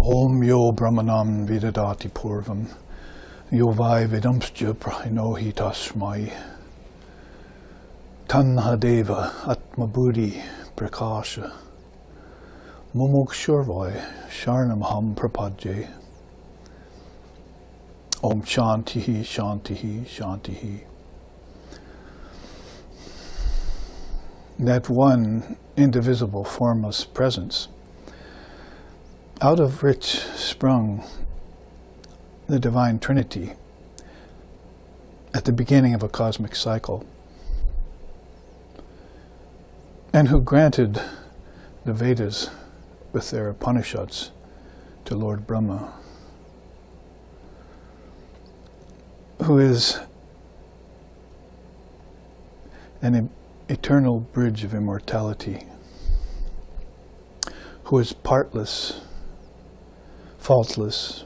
Om yo brahmanam vidadati purvam, yo vai vidamsja prahinohi tasmai, tanha deva atma buddhi prakasha, mumukshurvai sharnam ham prapadje. Om shantihi, shantihi, shantihi. That one indivisible, formless presence, out of which sprung the Divine Trinity at the beginning of a cosmic cycle, and who granted the Vedas with their Upanishads to Lord Brahma, who is an eternal bridge of immortality, who is partless, faultless,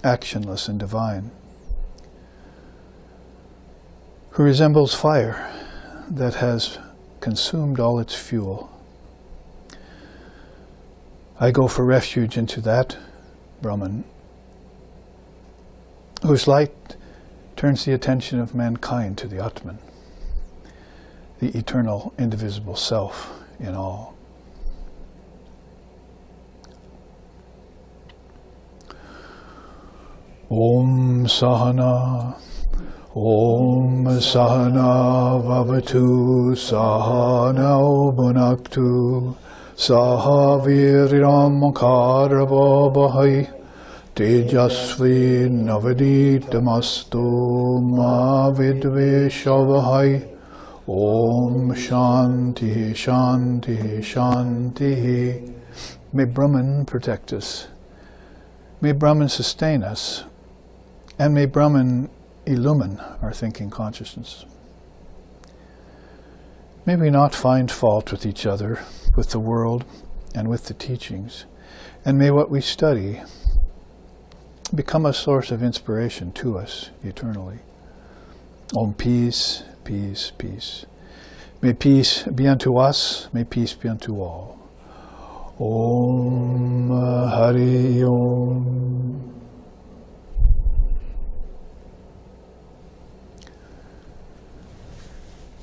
actionless and divine, who resembles fire that has consumed all its fuel. I go for refuge into that Brahman, whose light turns the attention of mankind to the Atman, the eternal, indivisible self in all. Om Sahana, Om Sahana Vavatu, Sahana Bhunaktu, Saha Viryaam Karavabhai, Tejasvi Navaditamastu Ma Vidveshavahai. Om Shanti, Shanti, Shanti. May Brahman protect us. May Brahman sustain us. And may Brahman illumine our thinking consciousness. May we not find fault with each other, with the world, and with the teachings. And may what we study become a source of inspiration to us eternally. Om peace, peace, peace. May peace be unto us, may peace be unto all. Om Hari Om.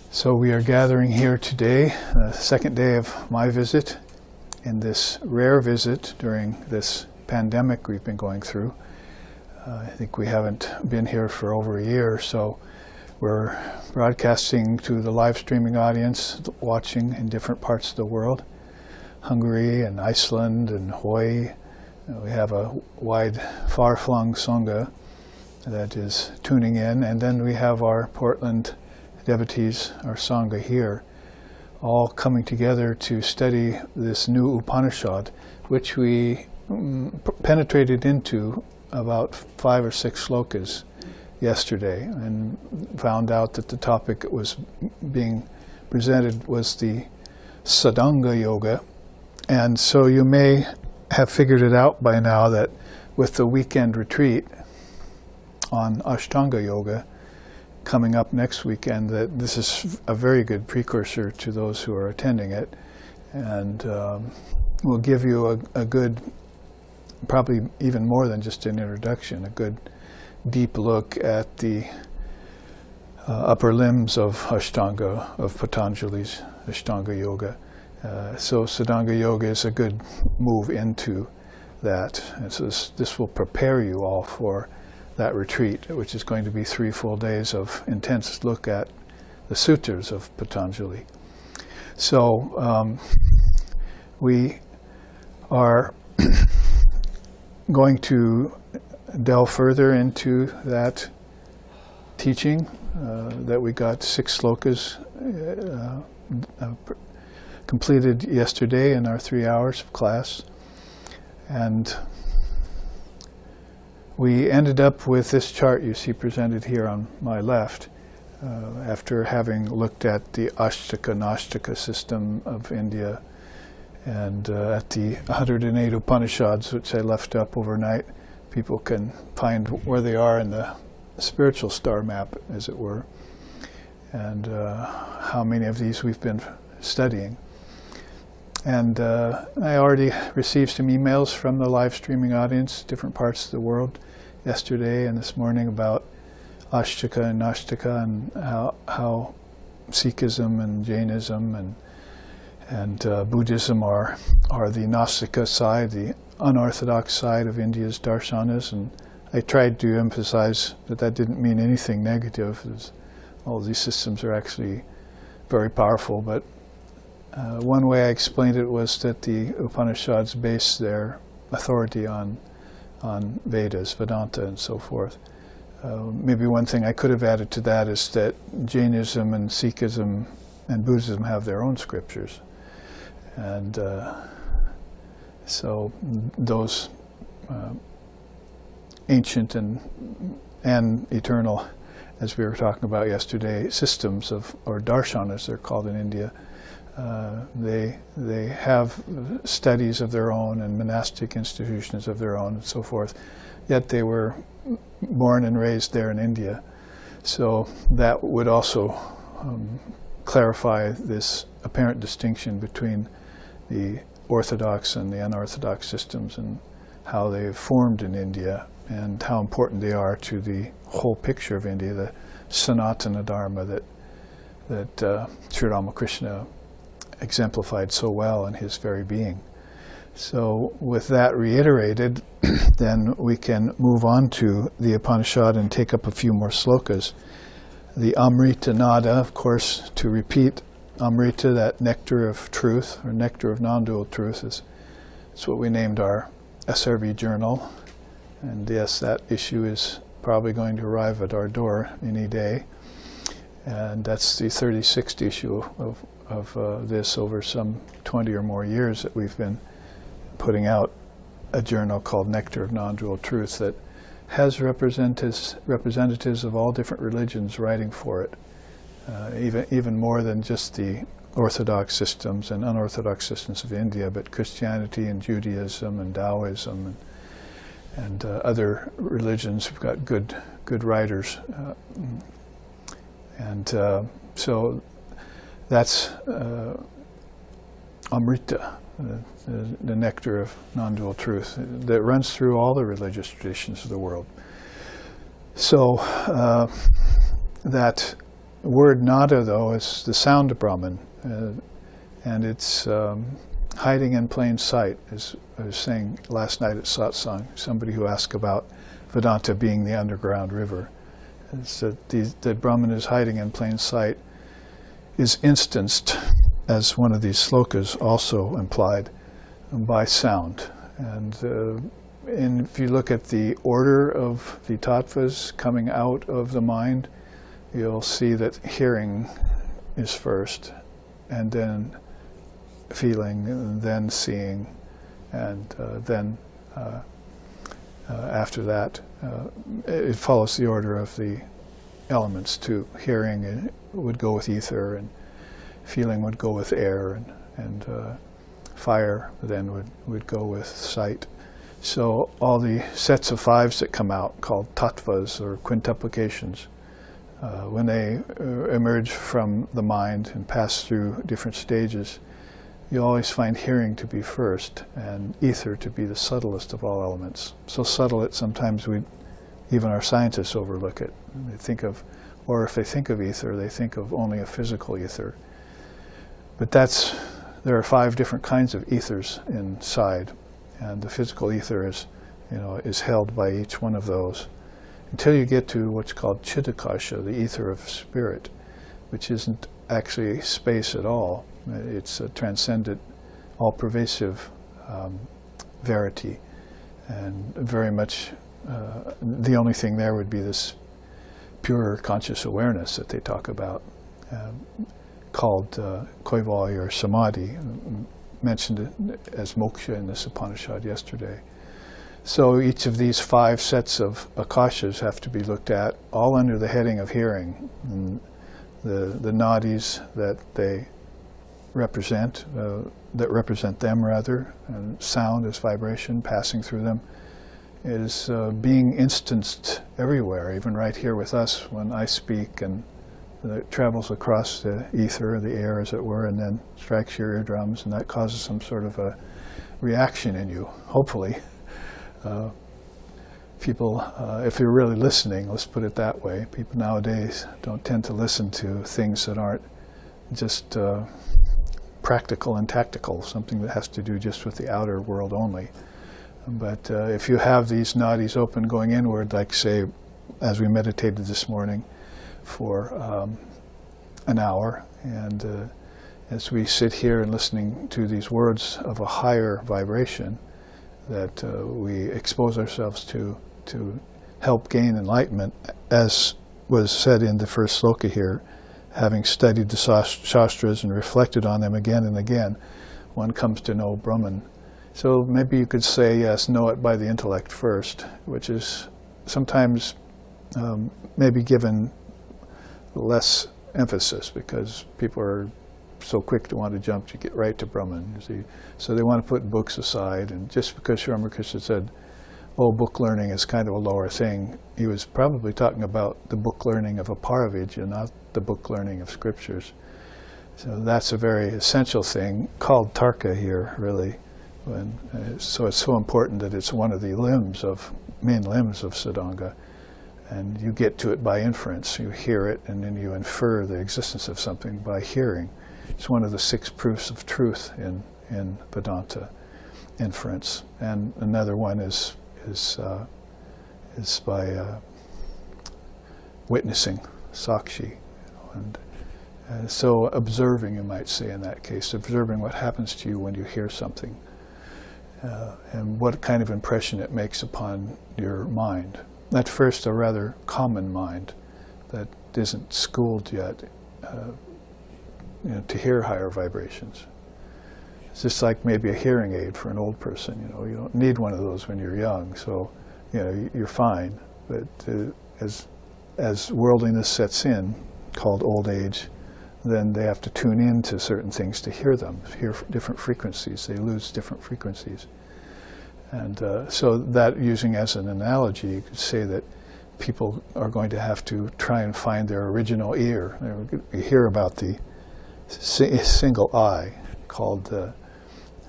So we are gathering here today, the second day of my visit, in this rare visit during this pandemic we've been going through. I think we haven't been here for over a year, so we're broadcasting to the live streaming audience watching in different parts of the world, Hungary and Iceland and Hawaii. We have a wide, far-flung Sangha that is tuning in, and then we have our Portland devotees, our Sangha here, all coming together to study this new Upanishad, which we penetrated into about 5 or 6 slokas yesterday, and found out that the topic that was being presented was the Sadanga Yoga. And so you may have figured it out by now that with the weekend retreat on Ashtanga Yoga coming up next weekend, that this is a very good precursor to those who are attending it, and will give you a good, probably even more than just an introduction, a good deep look at the upper limbs of Ashtanga, of Patanjali's Ashtanga Yoga. So Sadanga Yoga is a good move into that. And so this will prepare you all for that retreat, which is going to be 3 full days of intense look at the sutras of Patanjali. So we are going to delve further into that teaching that we got 6 slokas completed yesterday in our 3 hours of class. And we ended up with this chart you see presented here on my left, after having looked at the Ashtaka Nashtaka system of India and at the 108 Upanishads, which I left up overnight. People can find where they are in the spiritual star map, as it were, and how many of these we've been studying. And I already received some emails from the live streaming audience, different parts of the world, yesterday and this morning about Ashtaka and Nashtaka and how Sikhism and Jainism and Buddhism are the Nastika side, the unorthodox side of India's darshanas. And I tried to emphasize that didn't mean anything negative. All these systems are actually very powerful, but one way I explained it was that the Upanishads base their authority on Vedas, Vedanta, and so forth. Maybe one thing I could have added to that is that Jainism and Sikhism and Buddhism have their own scriptures. And so those ancient and eternal, as we were talking about yesterday, systems or darshanas, they're called in India, they have studies of their own and monastic institutions of their own and so forth, yet they were born and raised there in India. So that would also clarify this apparent distinction between the orthodox and the unorthodox systems and how they've formed in India and how important they are to the whole picture of India, the Sanatana Dharma that Sri Ramakrishna exemplified so well in his very being. So with that reiterated, then we can move on to the Upanishad and take up a few more slokas. The Amrita Nada, of course, to repeat, Amrita, that nectar of truth, or nectar of non-dual truth, is what we named our SRV journal. And yes, that issue is probably going to arrive at our door any day. And that's the 36th issue of this over some 20 or more years that we've been putting out a journal called Nectar of Non-Dual Truth that has representatives of all different religions writing for it, even more than just the orthodox systems and unorthodox systems of India, but Christianity and Judaism and Taoism and other religions. We've got good writers, so that's Amrita, the nectar of non-dual truth that runs through all the religious traditions of the world. So that word nada, though, is the sound of Brahman, and it's hiding in plain sight, as I was saying last night at satsang, somebody who asked about Vedanta being the underground river. It's that Brahman is hiding in plain sight is instanced, as one of these slokas also implied, by sound. And if you look at the order of the tattvas coming out of the mind, you'll see that hearing is first, and then feeling, and then seeing, and then after that, it follows the order of the elements too. Hearing would go with ether, and feeling would go with air, and fire then would go with sight. So all the sets of fives that come out, called tattvas or quintuplications, when they emerge from the mind and pass through different stages, you always find hearing to be first and ether to be the subtlest of all elements. So subtle that sometimes even our scientists overlook it. They think of, or if they think of ether, they think of only a physical ether. But there are 5 different kinds of ethers inside, and the physical ether is held by each one of those until you get to what's called Chidakasha, the ether of spirit, which isn't actually space at all. It's a transcendent, all-pervasive verity, and very much the only thing there would be this pure conscious awareness that they talk about, called Koivali or Samadhi, mentioned as moksha in this Upanishad yesterday. So each of these 5 sets of akashas have to be looked at, all under the heading of hearing. And the nadis that they represent, them rather, and sound as vibration passing through them, is being instanced everywhere, even right here with us when I speak, and that travels across the ether, the air as it were, and then strikes your eardrums, and that causes some sort of a reaction in you, hopefully. People, if you're really listening, let's put it that way, people nowadays don't tend to listen to things that aren't just practical and tactical, something that has to do just with the outer world only. But if you have these nadis open going inward, like say, as we meditated this morning for an hour, and as we sit here and listening to these words of a higher vibration, that we expose ourselves to help gain enlightenment, as was said in the first sloka here, having studied the shastras and reflected on them again and again, one comes to know Brahman. So maybe you could say, yes, know it by the intellect first, which is sometimes maybe given less emphasis because people are so quick to want to jump to get right to Brahman. You see. So they want to put books aside, and just because Sri Ramakrishna said, oh, book learning is kind of a lower thing, he was probably talking about the book learning of a Paravijja and not the book learning of scriptures. So that's a very essential thing, called Tarka here, really. So it's so important that it's one of the main limbs of Siddhanga. And you get to it by inference. You hear it, and then you infer the existence of something by hearing. It's one of the 6 proofs of truth in Vedanta, inference. And another one is by witnessing, sakshi. And so observing, you might say in that case, observing what happens to you when you hear something, and what kind of impression it makes upon your mind. At first, a rather common mind that isn't schooled yet to hear higher vibrations. It's just like maybe a hearing aid for an old person. You don't need one of those when you're young, so you're fine. But as worldliness sets in, called old age, then they have to tune in to certain things to hear them, hear different frequencies. They lose different frequencies. And so that, using as an analogy, you could say that people are going to have to try and find their original ear. You hear about the single eye called the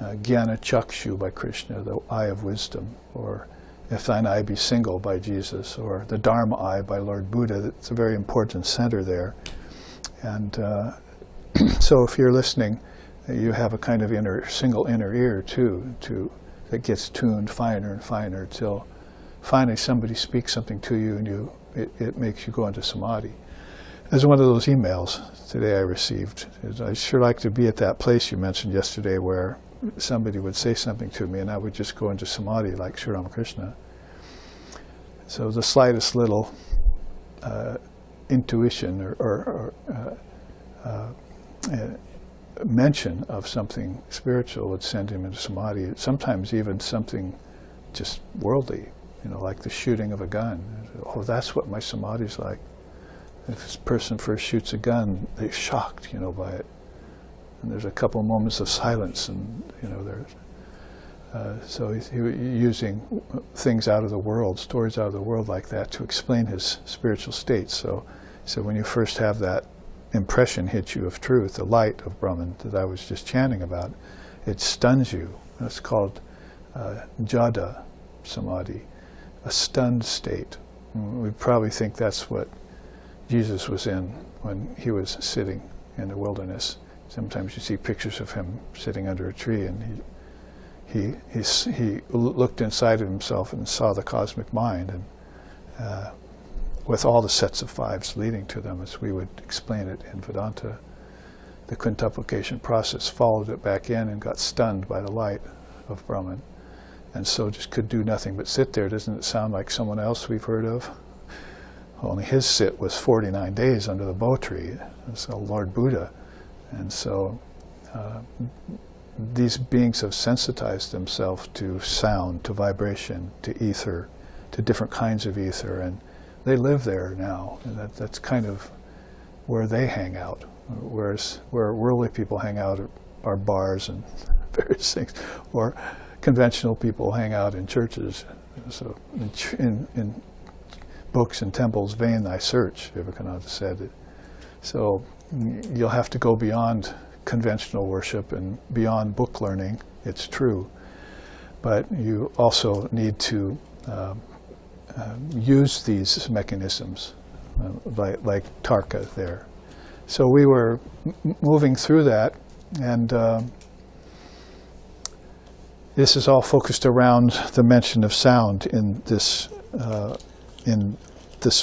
Jnana Chakshu by Krishna, the eye of wisdom, or If Thine Eye Be Single by Jesus, or the Dharma Eye by Lord Buddha. It's a very important center there. And so if you're listening, you have a kind of single inner ear too, that gets tuned finer and finer till finally somebody speaks something to you and it makes you go into samadhi. There's one of those emails today I received. I'd sure like to be at that place you mentioned yesterday where somebody would say something to me and I would just go into samadhi like Sri Ramakrishna. So the slightest little intuition or mention of something spiritual would send him into samadhi. Sometimes even something just worldly, like the shooting of a gun. Oh, that's what my samadhi's like. If this person first shoots a gun, they're shocked, by it. And there's a couple moments of silence, and so he's using things out of the world, stories out of the world like that to explain his spiritual state. So when you first have that impression hit you of truth, the light of Brahman that I was just chanting about, it stuns you. That's called jada samadhi, a stunned state. We probably think that's what Jesus was in when he was sitting in the wilderness. Sometimes you see pictures of him sitting under a tree, and he looked inside of himself and saw the cosmic mind, and with all the sets of fives leading to them, as we would explain it in Vedanta. The quintuplication process followed it back in and got stunned by the light of Brahman, and so just could do nothing but sit there. Doesn't it sound like someone else we've heard of? Only his sit was 49 days under the bo tree. So Lord Buddha. And so these beings have sensitized themselves to sound, to vibration, to ether, to different kinds of ether, and they live there now. And that's kind of where they hang out. Whereas where worldly people hang out are bars and various things, or conventional people hang out in churches. So in books and temples, vain thy search, Vivekananda said. So you'll have to go beyond conventional worship and beyond book learning, it's true. But you also need to use these mechanisms, like Tarka there. So we were moving through that, and this is all focused around the mention of sound in this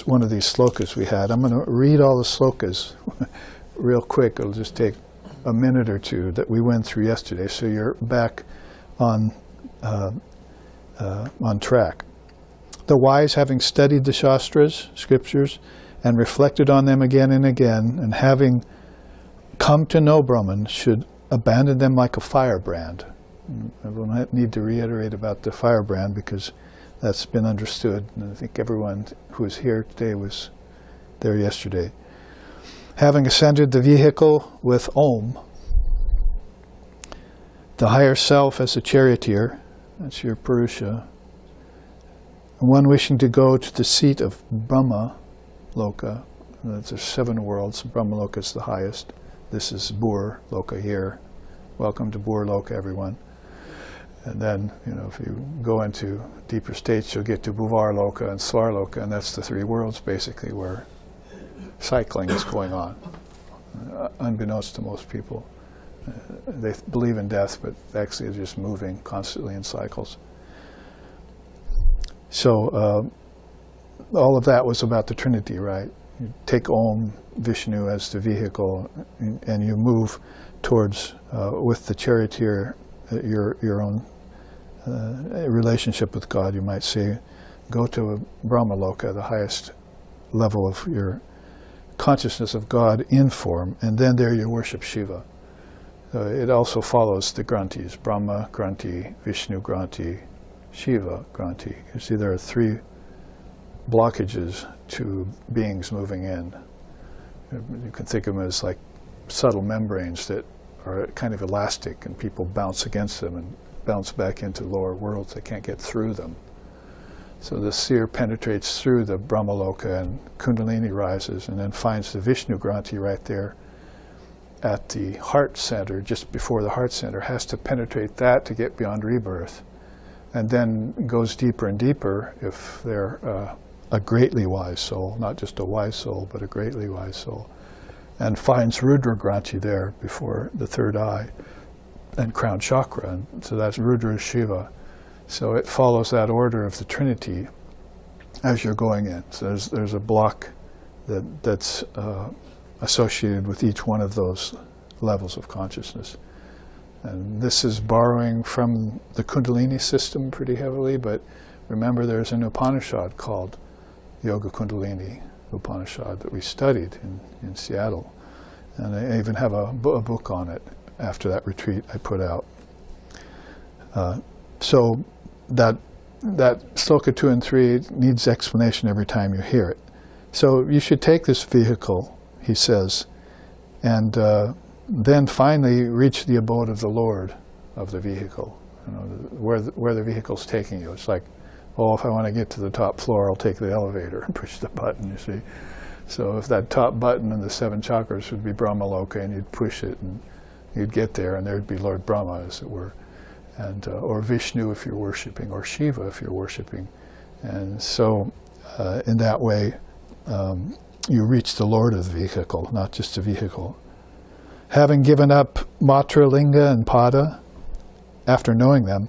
one of these slokas we had. I'm going to read all the slokas real quick. It'll just take a minute or two that we went through yesterday, so you're back on track. The wise, having studied the Shastras, scriptures, and reflected on them again and again, and having come to know Brahman, should abandon them like a firebrand. I don't need to reiterate about the firebrand because that's been understood, and I think everyone who is here today was there yesterday. Having ascended the vehicle with Om, the higher self as a charioteer, that's your Purusha, and one wishing to go to the seat of Brahma Loka. There's 7 worlds. Brahma Loka is the highest. This is Bur Loka here. Welcome to Bur Loka, everyone. And then, if you go into deeper states, you'll get to Bhuvar Loka and Swar Loka, and that's the 3 worlds, basically, where cycling is going on, unbeknownst to most people. They believe in death, but actually they're just moving constantly in cycles. So all of that was about the Trinity, right? You take Om, Vishnu as the vehicle, and you move towards, with the charioteer, your own relationship with God, you might say. Go to Brahma Loka, the highest level of your consciousness of God in form, and then there you worship Shiva. It also follows the Granthis, Brahma Granthi, Vishnu Granthi, Shiva Granthi. You see there are 3 blockages to beings moving in. You can think of them as like subtle membranes that are kind of elastic, and people bounce against them and bounce back into lower worlds. They can't get through them. So the seer penetrates through the Brahmaloka, and Kundalini rises and then finds the Vishnu Granthi right there at the heart center, just before the heart center, has to penetrate that to get beyond rebirth, and then goes deeper and deeper if they're a greatly wise soul, not just a wise soul, but a greatly wise soul, and finds Rudra Granthi there before the 3rd eye and crown chakra, and so that's Rudra Shiva. So it follows that order of the Trinity as you're going in. So there's a block that's associated with each one of those levels of consciousness. And this is borrowing from the Kundalini system pretty heavily, but remember there's an Upanishad called Yoga Kundalini Upanishad that we studied in Seattle. And I even have a book on it after that retreat I put out. So that sloka 2 and 3 needs explanation every time you hear it. So you should take this vehicle, he says, and then finally reach the abode of the Lord of the vehicle, where the vehicle's taking you. It's like, if I want to get to the top floor, I'll take the elevator and push the button, you see. So if that top button in the 7 chakras would be Brahmaloka, and you'd push it and you'd get there, and there'd be Lord Brahma, as it were, and or Vishnu if you're worshipping, or Shiva if you're worshipping. And so in that way, you reach the Lord of the vehicle, not just a vehicle. Having given up Matra, Linga, and Pada, after knowing them,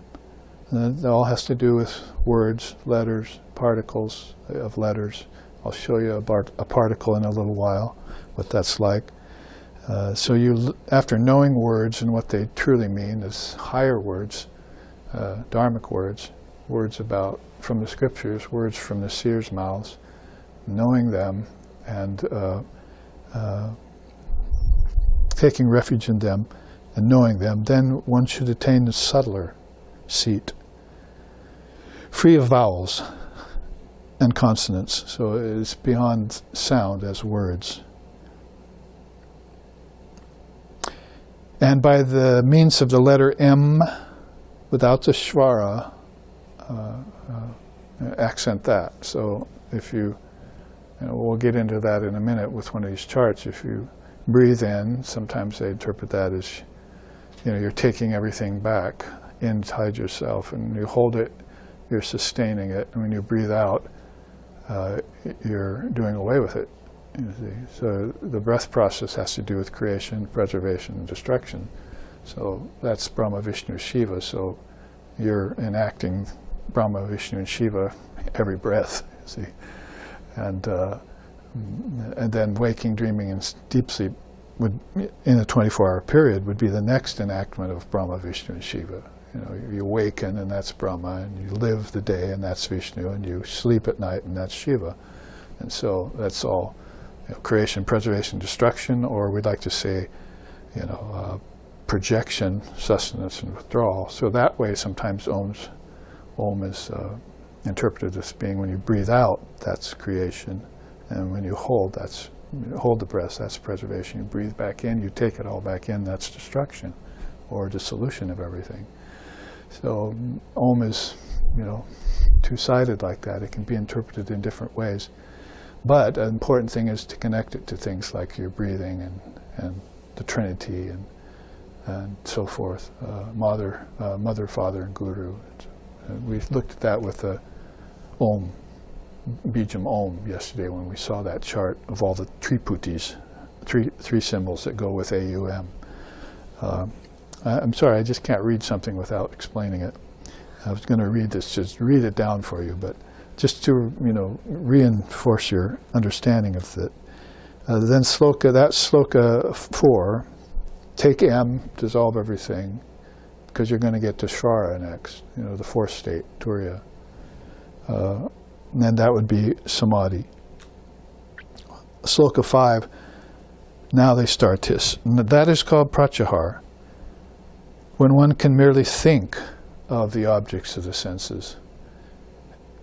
it all has to do with words, letters, particles of letters. I'll show you a particle in a little while, what that's like. So you, after knowing words and what they truly mean, as higher words, dharmic words, words from the scriptures, words from the seers' mouths, knowing them and taking refuge in them and knowing them, then one should attain a subtler seat, free of vowels and consonants. So it's beyond sound as words. And by the means of the letter M, without the shvara, accent that. So if you We'll get into that in a minute with one of these charts. If you breathe in, sometimes they interpret that as, you're taking everything back inside yourself, and you hold it, you're sustaining it, and when you breathe out, you're doing away with it. You see? So the breath process has to do with creation, preservation, and destruction. So that's Brahma, Vishnu, Shiva. So you're enacting Brahma, Vishnu, and Shiva every breath. You see, and then waking, dreaming, and deep sleep would, in a 24-hour period, would be the next enactment of Brahma, Vishnu, and Shiva. You awaken, and that's Brahma, and you live the day, and that's Vishnu, and you sleep at night, and that's Shiva. And so that's all creation, preservation, destruction, or we'd like to say, projection, sustenance, and withdrawal. So that way, sometimes Om is interpreted as being, when you breathe out, that's creation, and when you hold the breath, that's preservation. You breathe back in, you take it all back in, that's destruction, or dissolution of everything. So Om is, two-sided like that. It can be interpreted in different ways. But an important thing is to connect it to things like your breathing and the Trinity and so forth, Mother, Father, and Guru. We looked at that with the Om, Bijam Om, yesterday when we saw that chart of all the triputis, three symbols that go with AUM. I'm sorry, I just can't read something without explaining it. I was going to read this, just read it down for you, but just to reinforce your understanding of it. Then sloka 4, take M, dissolve everything, because you're going to get to Shvara next, the fourth state, Turiya. And then that would be Samadhi. Sloka 5, now they start this. That is called pratyahara, when one can merely think of the objects of the senses,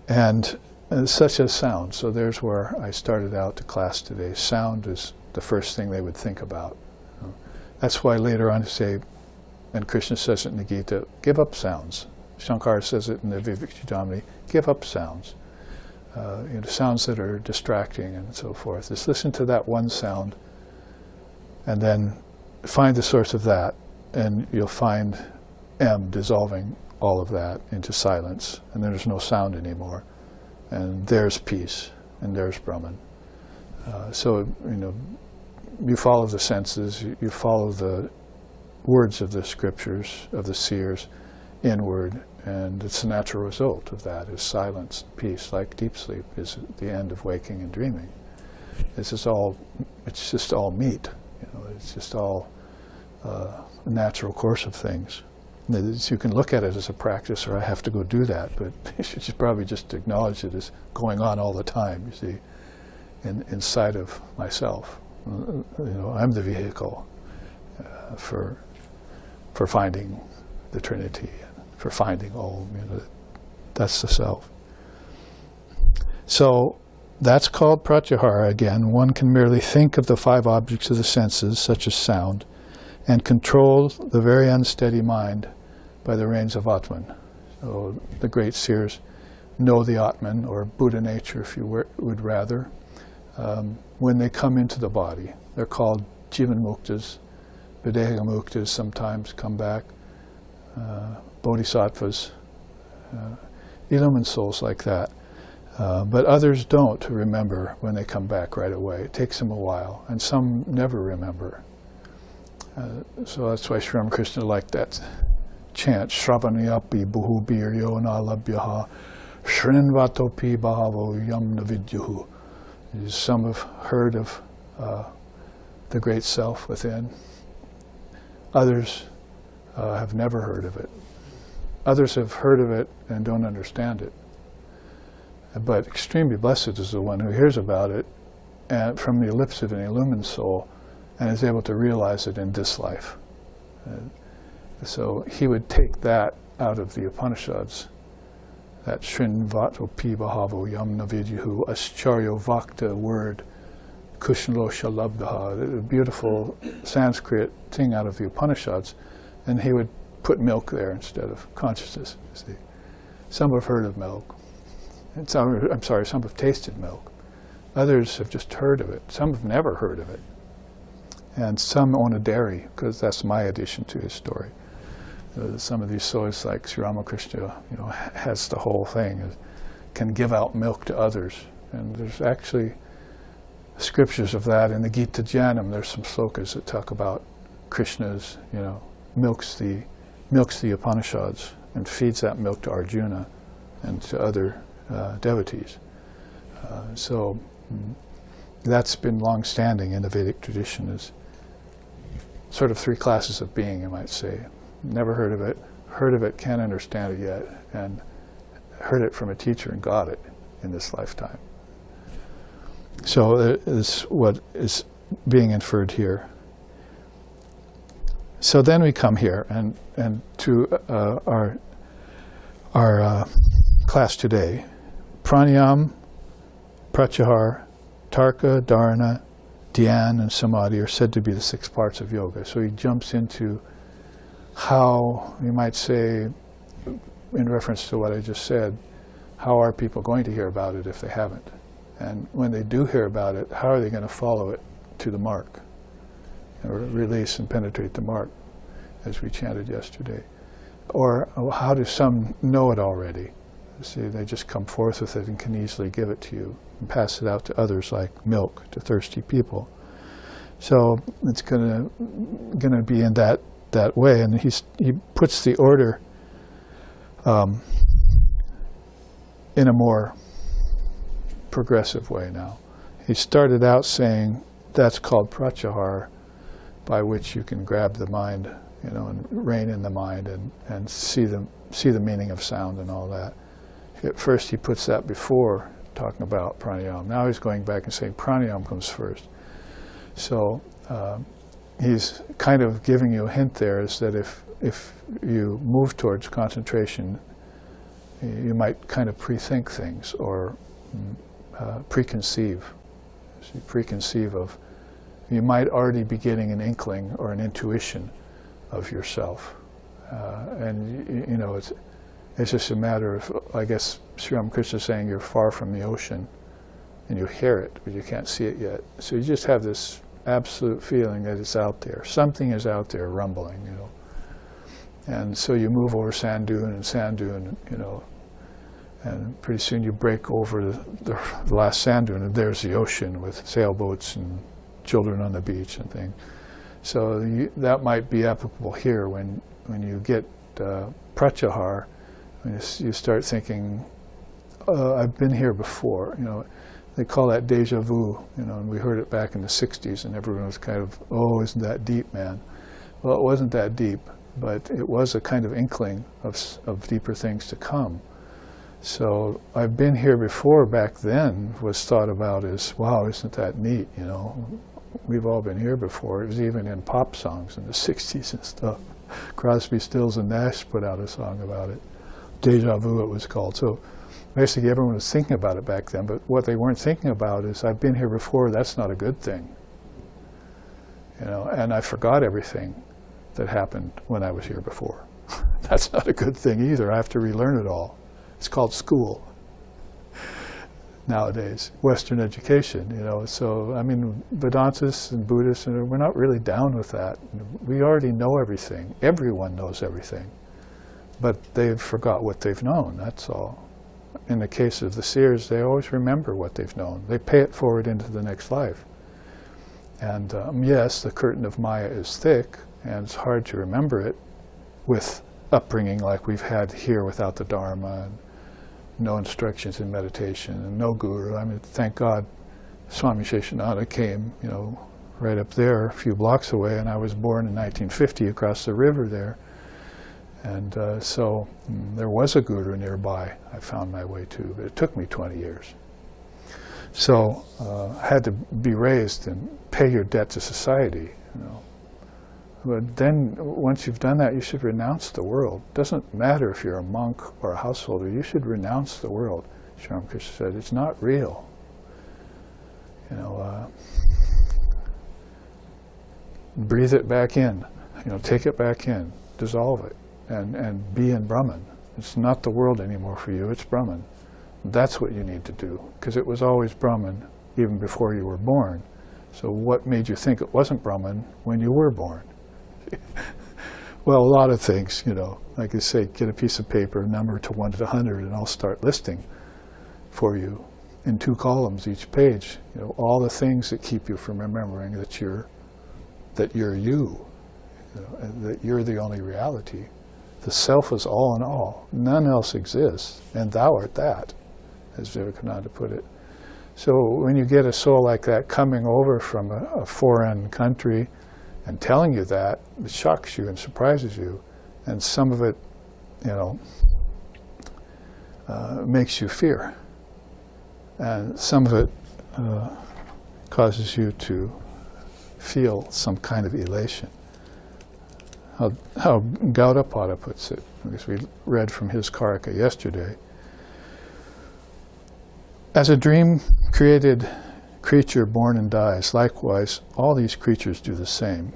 and such as sound. So there's where I started out the class today. Sound is the first thing they would think about. That's why later on say, and Krishna says it in the Gita, give up sounds. Shankara says it in the Vivekchudamani, give up sounds. Sounds that are distracting and so forth. Just listen to that one sound and then find the source of that, and you'll find M dissolving all of that into silence, and there's no sound anymore. And there's peace, and there's Brahman. So you follow the senses, you follow the words of the scriptures, of the seers, inward, and it's the natural result of that is silence, peace, like deep sleep is the end of waking and dreaming. It's just all meat. It's just all a natural course of things. You can look at it as a practice, or I have to go do that, but you should probably just acknowledge it as going on all the time, you see, inside of myself. I'm the vehicle for finding the Trinity, for finding Om. That's the self. So that's called pratyahara again. One can merely think of the 5 objects of the senses, such as sound, and control the very unsteady mind by the reins of Atman. So the great seers know the Atman, or Buddha nature if you would rather, when they come into the body. They're called Jivan Muktas, Videha Muktas sometimes come back, Bodhisattvas, illumined souls like that. But others don't remember when they come back right away. It takes them a while, and some never remember. So that's why Sri Ramakrishna liked that chant, Shravanyapi buhu biryo na labhyaha shrinvatopi bhavo yam navidyuhu. Some have heard of the great self within. Others have never heard of it. Others have heard of it and don't understand it. But extremely blessed is the one who hears about it and from the lips of an illumined soul and is able to realize it in this life. So he would take that out of the Upanishads, that Shrinvato Pi Bhavo Yam Navidyahu Ascharyo Vakta word, Kushnalo Shalabdha, the beautiful Sanskrit thing out of the Upanishads, and he would put milk there instead of consciousness. You see. Some have heard of milk. Some have tasted milk, Others have just heard of it. Some have never heard of it. And some own a dairy, because that's my addition to his story. Some of these souls, like Sri Ramakrishna, has the whole thing, can give out milk to others. And there's actually scriptures of that in the Gita Janam. There's some slokas that talk about Krishna's, milks the Upanishads and feeds that milk to Arjuna and to other devotees. So that's been long-standing in the Vedic tradition, is sort of three classes of being, you might say. Never heard of it, can't understand it yet, and heard it from a teacher and got it in this lifetime. So that is what is being inferred here. So then we come here and to our class today. Pranayama, Pratyahara, Tarka, Dharana, Dhyan, and Samadhi are said to be the 6 parts of yoga. So he jumps into how, you might say, in reference to what I just said, how are people going to hear about it if they haven't? And when they do hear about it, how are they going to follow it to the mark? Or release and penetrate the mark, as we chanted yesterday. Or how do some know it already? See, they just come forth with it and can easily give it to you and pass it out to others like milk to thirsty people. So it's going to be in that way, and he puts the order in a more progressive way now. He started out saying that's called pratyahara, by which you can grab the mind, and rein in the mind and see the meaning of sound and all that. At first he puts that before talking about pranayama. Now he's going back and saying pranayama comes first. So he's kind of giving you a hint there, is that if you move towards concentration, you might kind of pre-think things or preconceive. So preconceive of, you might already be getting an inkling or an intuition of yourself. And it's just a matter of, I guess, Sri Ramakrishna is saying you're far from the ocean and you hear it, but you can't see it yet. So you just have this absolute feeling that it's out there. Something is out there rumbling, And so you move over sand dune, and pretty soon you break over the last sand dune, and there's the ocean with sailboats and children on the beach and things. So that might be applicable here when you get pratyahara. You start thinking, I've been here before. They call that deja vu. And we heard it back in the '60s, and everyone was kind of, "Oh, isn't that deep, man?" Well, it wasn't that deep, but it was a kind of inkling of deeper things to come. So I've been here before. Back then was thought about as, "Wow, isn't that neat?" We've all been here before. It was even in pop songs in the '60s and stuff. Crosby, Stills, and Nash put out a song about it. Deja Vu, it was called. So basically everyone was thinking about it back then, but what they weren't thinking about is, I've been here before, that's not a good thing. And I forgot everything that happened when I was here before. That's not a good thing either. I have to relearn it all. It's called school nowadays, Western education, So, Vedantists and Buddhists, we're not really down with that. We already know everything. Everyone knows everything. But they've forgot what they've known, that's all. In the case of the seers, they always remember what they've known. They pay it forward into the next life. And yes, the curtain of Maya is thick, and it's hard to remember it with upbringing like we've had here without the Dharma, and no instructions in meditation, and no guru. Thank God Swami Sheshananda came, right up there, a few blocks away, and I was born in 1950 across the river there. And so there was a guru nearby I found my way to, but it took me 20 years. So I had to be raised and pay your debt to society, But then once you've done that, you should renounce the world. It doesn't matter if you're a monk or a householder, you should renounce the world. Sri Ramakrishna said, it's not real. Breathe it back in, take it back in, dissolve it. And be in Brahman. It's not the world anymore for you, it's Brahman. That's what you need to do, because it was always Brahman even before you were born. So what made you think it wasn't Brahman when you were born? Well, a lot of things, like I say, get a piece of paper, number to 1 to 100, and I'll start listing for you in 2 columns each page, all the things that keep you from remembering that you're you, and that you're the only reality. The self is all in all. None else exists, and thou art that, as Vivekananda put it. So when you get a soul like that coming over from a foreign country and telling you that, it shocks you and surprises you. And some of it, makes you fear. And some of it causes you to feel some kind of elation. How Gaudapada puts it, because we read from his Karika yesterday. As a dream-created creature born and dies, likewise, all these creatures do the same.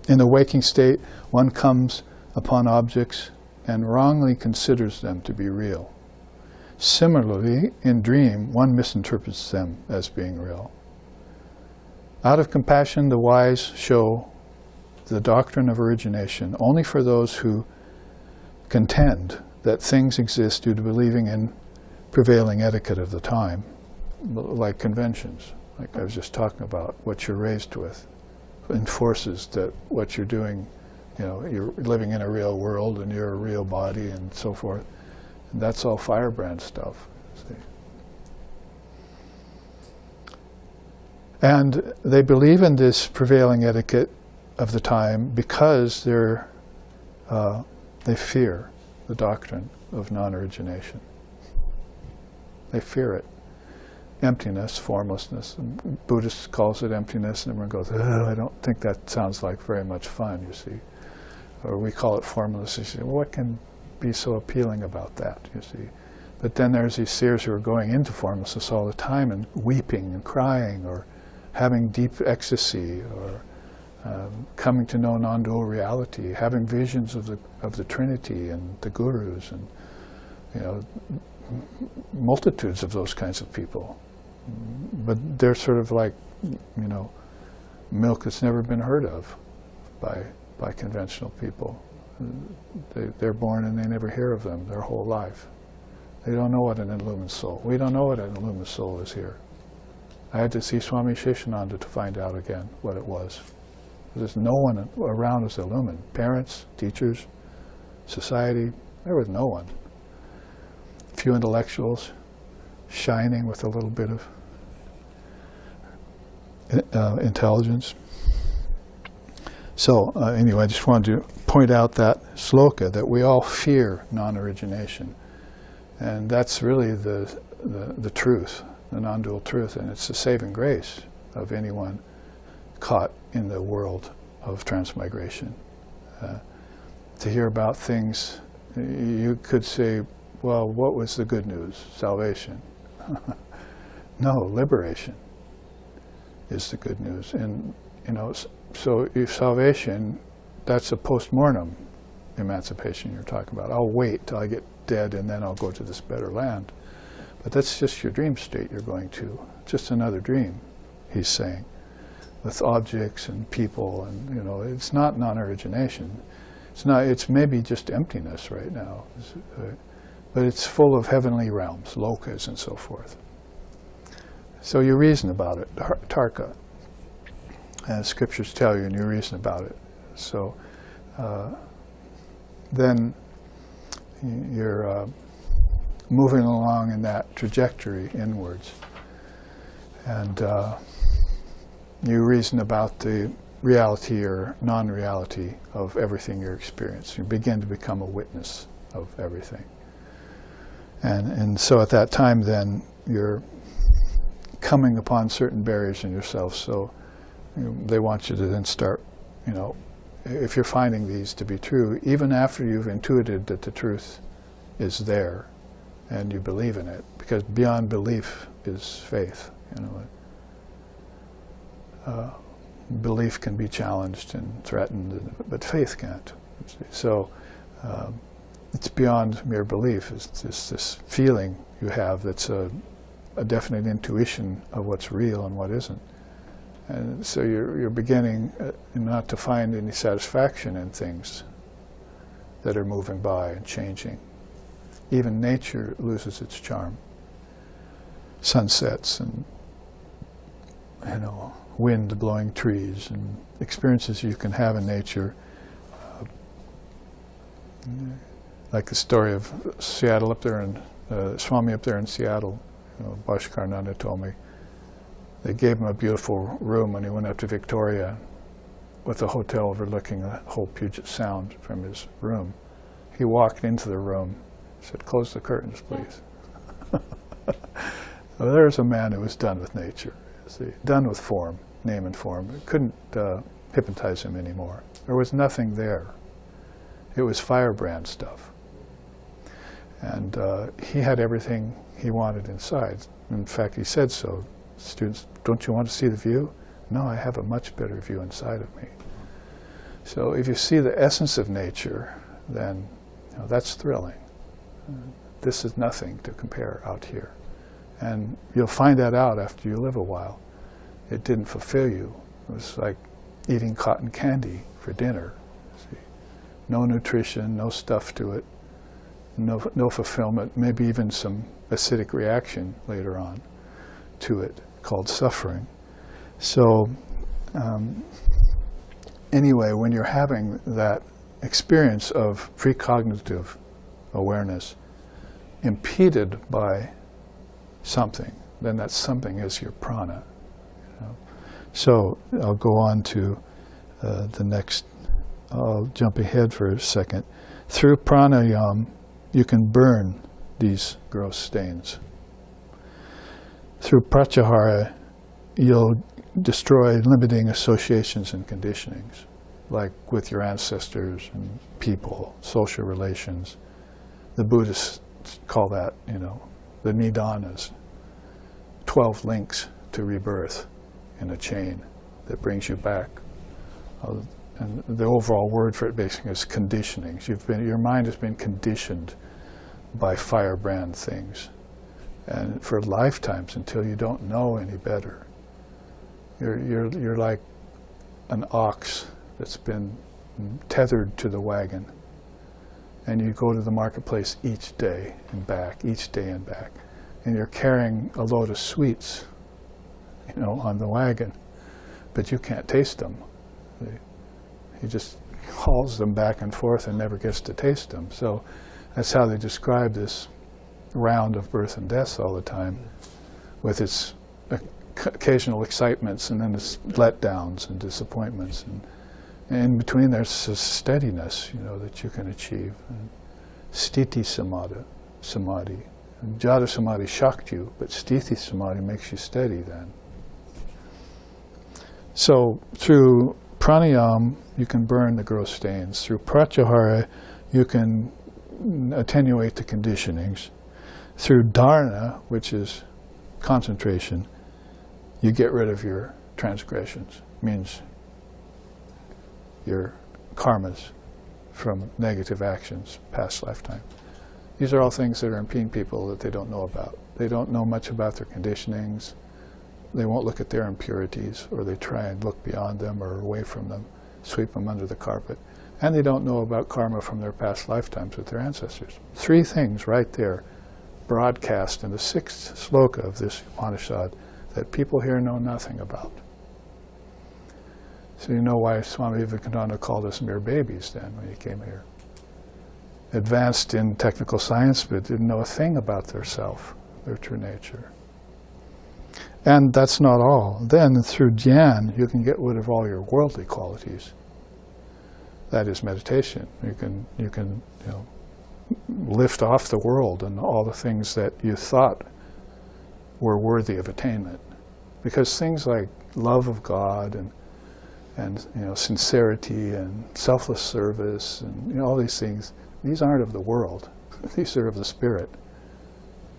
In the waking state, one comes upon objects and wrongly considers them to be real. Similarly, in dream, one misinterprets them as being real. Out of compassion, the wise show the doctrine of origination only for those who contend that things exist due to believing in prevailing etiquette of the time, like conventions, like I was just talking about, what you're raised with, enforces that what you're doing, you're living in a real world and you're a real body and so forth. And that's all firebrand stuff. See? And they believe in this prevailing etiquette of the time because they fear the doctrine of non-origination. They fear it. Emptiness, formlessness. And Buddhists calls it emptiness, and everyone goes, oh, I don't think that sounds like very much fun, you see. Or we call it formless. You see, well, what can be so appealing about that, you see? But then there's these seers who are going into formlessness all the time and weeping and crying, or having deep ecstasy, or coming to know non-dual reality, having visions of the Trinity and the gurus, and multitudes of those kinds of people. But they're sort of like, milk that's never been heard of by conventional people. They're born and they never hear of them their whole life. They don't know what an illumined soul. We don't know what an illumined soul is here. I had to see Swami Sheshananda to find out again what it was. There's no one around us illumined. Parents, teachers, society, there was no one. A few intellectuals shining with a little bit of intelligence. So anyway, I just wanted to point out that sloka, that we all fear non-origination. And that's really the truth, the non-dual truth, and it's the saving grace of anyone caught in the world of transmigration. To hear about things, you could say, well, what was the good news? Salvation. No, liberation is the good news. And, so if salvation, that's a post-mortem emancipation you're talking about. I'll wait till I get dead and then I'll go to this better land. But that's just your dream state you're going to. Just another dream, he's saying, with objects and people, and it's not non-origination. It's maybe just emptiness right now. But it's full of heavenly realms, lokas and so forth. So you reason about it, tarka, as scriptures tell you, and you reason about it. So then you're moving along in that trajectory inwards. And you reason about the reality or non-reality of everything you're experiencing. You begin to become a witness of everything. And so at that time then, you're coming upon certain barriers in yourself. So they want you to then start, if you're finding these to be true, even after you've intuited that the truth is there and you believe in it, because beyond belief is faith. Belief can be challenged and threatened, but faith can't. So it's beyond mere belief. It's just this feeling you have that's a definite intuition of what's real and what isn't. And so you're beginning not to find any satisfaction in things that are moving by and changing. Even nature loses its charm. Sunsets and, wind blowing trees and experiences you can have in nature. Like the story of Seattle up there, and Swami up there in Seattle, Bhaskar Nanda told me. They gave him a beautiful room when he went up to Victoria with a hotel overlooking the whole Puget Sound from his room. He walked into the room, said, "Close the curtains, please." So there's a man who was done with nature, done with form, name and form. It couldn't hypnotize him anymore. There was nothing there. It was firebrand stuff. And he had everything he wanted inside. In fact, he said so. Students, don't you want to see the view? No, I have a much better view inside of me. So if you see the essence of nature, then that's thrilling. This is nothing to compare out here. And you'll find that out after you live a while. It didn't fulfill you. It was like eating cotton candy for dinner. See? No nutrition, no stuff to it, no fulfillment, maybe even some acidic reaction later on to it, called suffering. So anyway, when you're having that experience of precognitive awareness impeded by something, then that something is your prana. So I'll go on to the next, I'll jump ahead for a second. Through pranayama, you can burn these gross stains. Through pratyahara, you'll destroy limiting associations and conditionings, like with your ancestors and people, social relations. The Buddhists call that, the nidanas, 12 links to rebirth in a chain that brings you back. And the overall word for it basically is conditionings. Your mind has been conditioned by firebrand things, and for lifetimes until you don't know any better. You're like an ox that's been tethered to the wagon, and you go to the marketplace each day and back, and you're carrying a load of sweets, on the wagon, but you can't taste them. He just hauls them back and forth and never gets to taste them. So that's how they describe this round of birth and death all the time, with its occasional excitements and then its letdowns and disappointments. And in between there's a steadiness, that you can achieve. And sthiti samadhi. And jhana samadhi shocked you, but sthiti samadhi makes you steady then. So through pranayama, you can burn the gross stains. Through pratyahara, you can attenuate the conditionings. Through dharana, which is concentration, you get rid of your transgressions. Means your karmas from negative actions, past lifetime. These are all things that are impeding people that they don't know about. They don't know much about their conditionings. They won't look at their impurities, or they try and look beyond them or away from them, sweep them under the carpet. And they don't know about karma from their past lifetimes with their ancestors. 3 things right there, broadcast in the 6th sloka of this Upanishad, that people here know nothing about. So you know why Swami Vivekananda called us mere babies then when he came here. Advanced in technical science, but didn't know a thing about their self, their true nature. And that's not all. Then through dhyan, you can get rid of all your worldly qualities. That is meditation. You can lift off the world and all the things that you thought were worthy of attainment. Because things like love of God and sincerity and selfless service and all these things, these aren't of the world. These are of the spirit.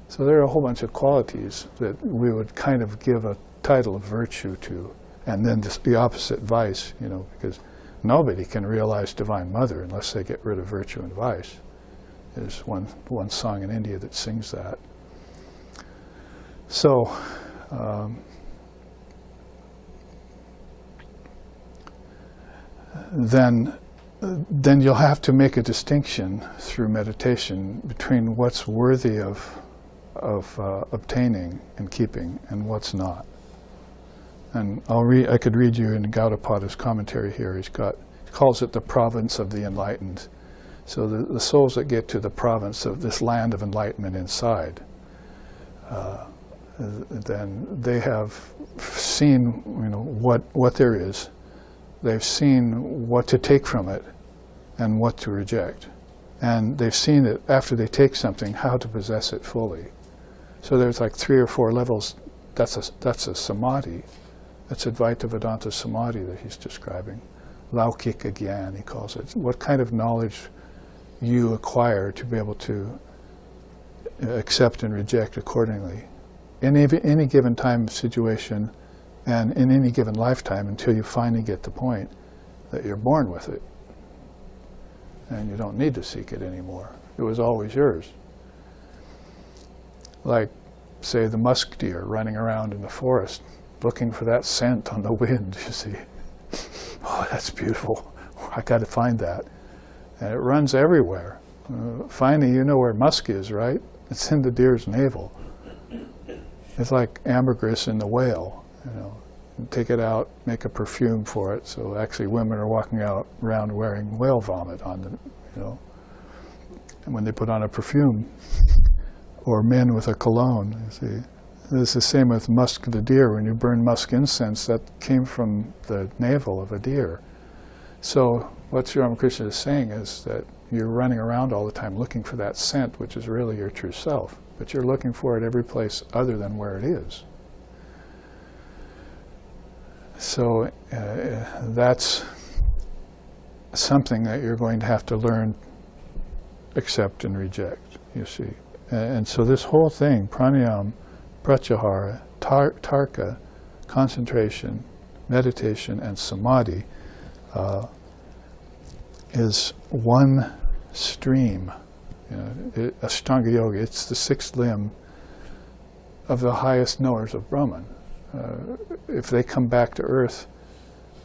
So there are a whole bunch of qualities that we would kind of give a title of virtue to, and then just the opposite, vice, because nobody can realize Divine Mother unless they get rid of virtue and vice. There's one song in India that sings that. So, then you'll have to make a distinction through meditation between what's worthy of obtaining and keeping and what's not. And I could read you in Gaudapada's commentary here. He calls it the province of the enlightened. So the souls that get to the province of this land of enlightenment inside, then they have seen, what there is. They've seen what to take from it and what to reject. And they've seen it, after they take something, how to possess it fully. So there's like 3 or 4 levels. That's a samadhi. That's Advaita Vedanta samadhi that he's describing. Laukika Gyan, he calls it. What kind of knowledge you acquire to be able to accept and reject accordingly. In any given time, situation, and in any given lifetime, until you finally get the point that you're born with it. And you don't need to seek it anymore. It was always yours. Like, say, the musk deer running around in the forest, looking for that scent on the wind, you see. Oh, that's beautiful. I got to find that. And it runs everywhere. Finally, you know where musk is, right? It's in the deer's navel. It's like ambergris in the whale. Take it out, make a perfume for it. So actually, women are walking around wearing whale vomit on them. And when they put on a perfume, or men with a cologne, you see. It's the same with musk of the deer. When you burn musk incense, that came from the navel of a deer. So what Sri Ramakrishna is saying is that you're running around all the time looking for that scent, which is really your true self. But you're looking for it every place other than where it is. So that's something that you're going to have to learn, accept and reject, you see. And so this whole thing, pranayama, pratyahara, tarka, concentration, meditation, and samadhi, is one stream. Ashtanga Yoga, it's the 6th limb of the highest knowers of Brahman. If they come back to earth,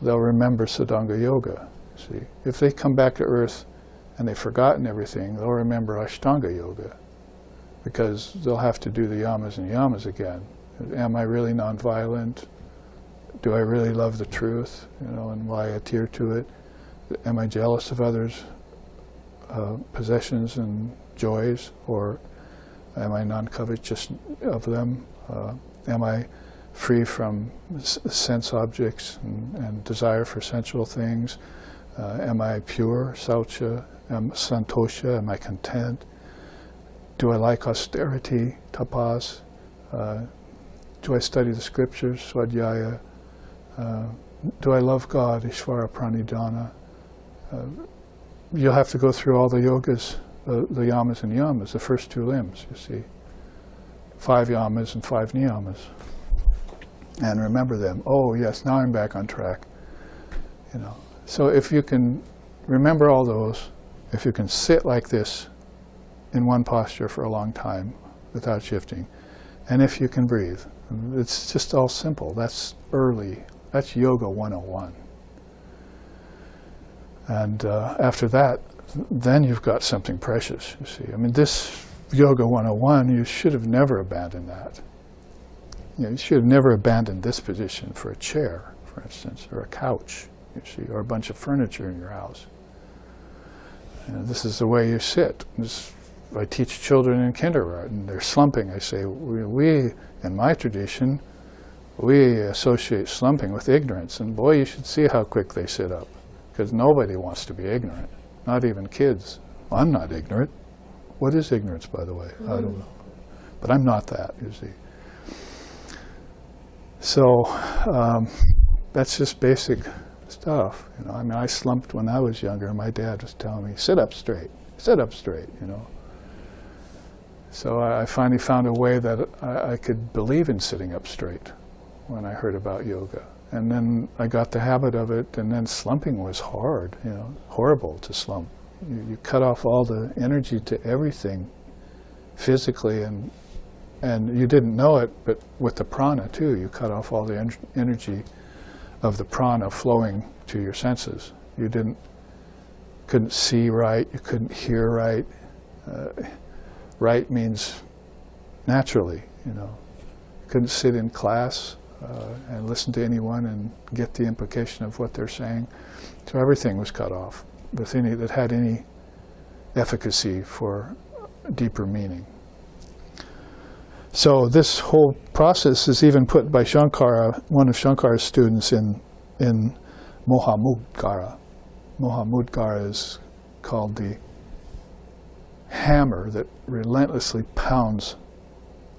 they'll remember Sadhanga Yoga. See, if they come back to earth and they've forgotten everything, they'll remember Ashtanga Yoga, because they'll have to do the yamas and yamas again. Am I really nonviolent? Do I really love the truth? And will I adhere to it? Am I jealous of others' possessions and joys, or am I non-covetous of them? Am I free from sense objects and desire for sensual things? Am I pure, saucha? Santosha? Am I content? Do I like austerity, tapas? Do I study the scriptures, swadhyaya? Do I love God, Ishvara Pranidhana? You'll have to go through all the yogas, the yamas and niyamas, the first 2 limbs, you see. 5 yamas and 5 niyamas. And remember them. Oh yes, now I'm back on track. So if you can remember all those, if you can sit like this in one posture for a long time without shifting, and if you can breathe, it's just all simple. That's early. That's Yoga 101. And after that, then you've got something precious, you see. I mean, this Yoga 101, you should have never abandoned that. You should have never abandoned this position for a chair, for instance, or a couch, you see, or a bunch of furniture in your house. This is the way you sit. I teach children in kindergarten. They're slumping. I say, we in my tradition, we associate slumping with ignorance. And boy, you should see how quick they sit up. Because nobody wants to be ignorant, not even kids. Well, I'm not ignorant. What is ignorance, by the way? I don't know. But I'm not that, you see. So that's just basic stuff. I mean, I slumped when I was younger, and my dad was telling me, sit up straight, So I finally found a way that I could believe in sitting up straight when I heard about yoga. And then I got the habit of it, and then slumping was hard, horrible to slump. You cut off all the energy to everything physically and And you didn't know it, but with the prana too, you cut off all the energy of the prana flowing to your senses. You couldn't see right, you couldn't hear right. Right means naturally, you know. You couldn't sit in class and listen to anyone and get the implication of what they're saying. So everything was cut off that had any efficacy for deeper meaning. So this whole process is even put by Shankara, one of Shankara's students, in Mohamudgara. Mohamudgara is called the hammer that relentlessly pounds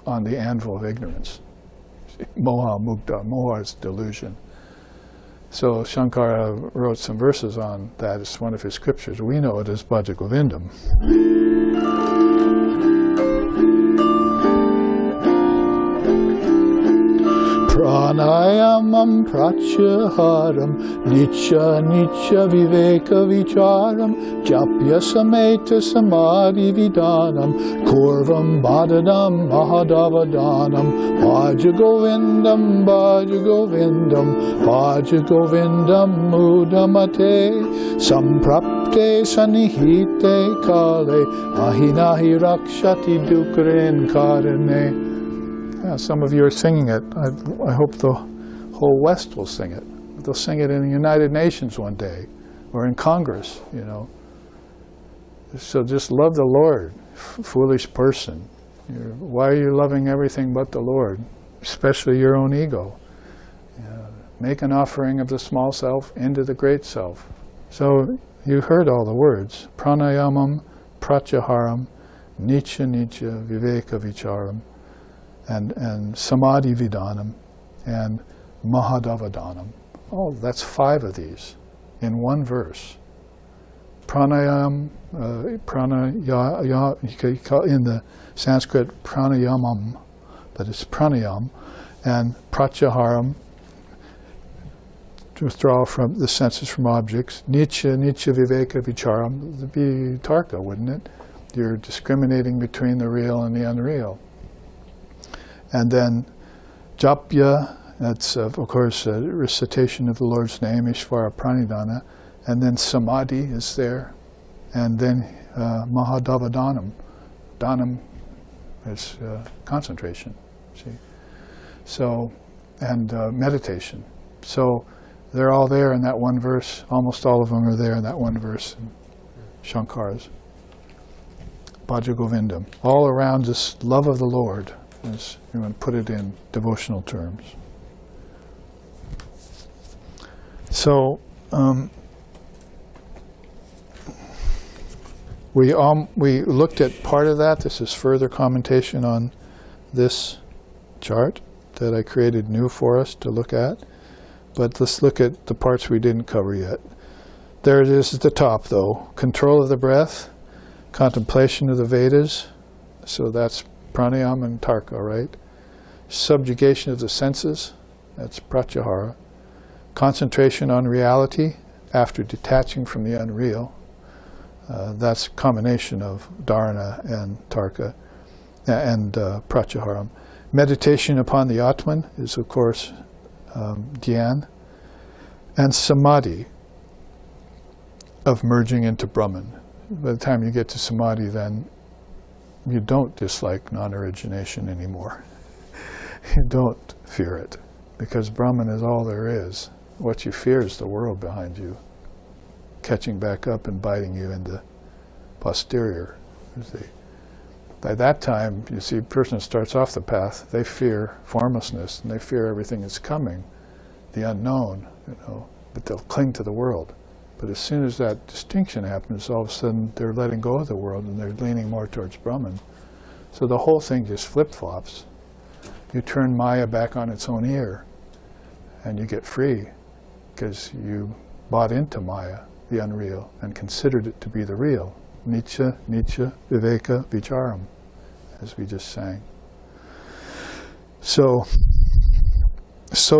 on the anvil of ignorance. Mohamudgara, Moha is delusion. So Shankara wrote some verses on that. It's one of his scriptures. We know it as Bhaja Govindam. Pranayamam pracyaharam nicha nicha viveka vicharam japya sameta samadhi vidanam kurvam bhadanam mahadavadanam bhaja govindam bhaja govindam mudamate samprapte sanihite kale ahinahi rakshati dukren karane. Yeah, some of you are singing it. I hope the whole West will sing it. They'll sing it in the United Nations one day, or in Congress, you know. So just love the Lord, foolish person. Why are you loving everything but the Lord, especially your own ego? Make an offering of the small self into the great self. So you heard all the words. Pranayamam, pratyaharam, nicha nicha, viveka vicharam, and samadhi vidanam, and mahadavadanam. Oh, that's 5 of these in one verse. Pranayam, in the Sanskrit pranayamam, but it's pranayam, and pratyaharam, to withdraw from the senses from objects. Nicha viveka vicharam, that'd be tarka, wouldn't it? You're discriminating between the real and the unreal. And then japya, that's of course a recitation of the Lord's name, Ishvara Pranidhana. And then samadhi is there. And then mahadavadanam. Dhanam is concentration, see. So, and meditation. So they're all there in that one verse. Almost all of them are there in that one verse in Shankara's Bhaja Govindam. All around this love of the Lord, as you want to put it in devotional terms. So we looked at part of that. This is further commentation on this chart that I created new for us to look at. But let's look at the parts we didn't cover yet. There it is at the top, though. Control of the breath, contemplation of the Vedas. So that's pranayama and tarka, right? Subjugation of the senses, that's pratyahara. Concentration on reality after detaching from the unreal, that's a combination of dharana and tarka and pratyaharam. Meditation upon the Atman is, of course, dhyan. And samadhi, of merging into Brahman. By the time you get to samadhi, then you don't dislike non-origination anymore. You don't fear it, because Brahman is all there is. What you fear is the world behind you, catching back up and biting you in the posterior. By that time, you see, a person starts off the path, they fear formlessness, and they fear everything that's coming, the unknown, you know, but they'll cling to the world. But as soon as that distinction happens, all of a sudden they're letting go of the world and they're leaning more towards Brahman. So the whole thing just flip-flops. You turn Maya back on its own ear, and you get free, because you bought into Maya, the unreal, and considered it to be the real. Nicha, viveka, vicharam, as we just sang. So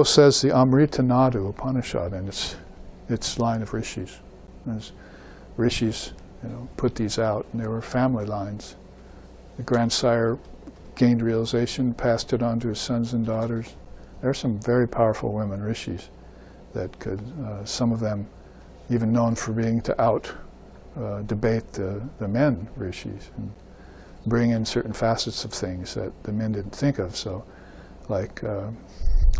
says the Amrita Nada Upanishad, and its line of rishis. As rishis, put these out, and they were family lines. The grandsire gained realization, passed it on to his sons and daughters. There are some very powerful women rishis that could, some of them even known for being to debate the men rishis and bring in certain facets of things that the men didn't think of. So, like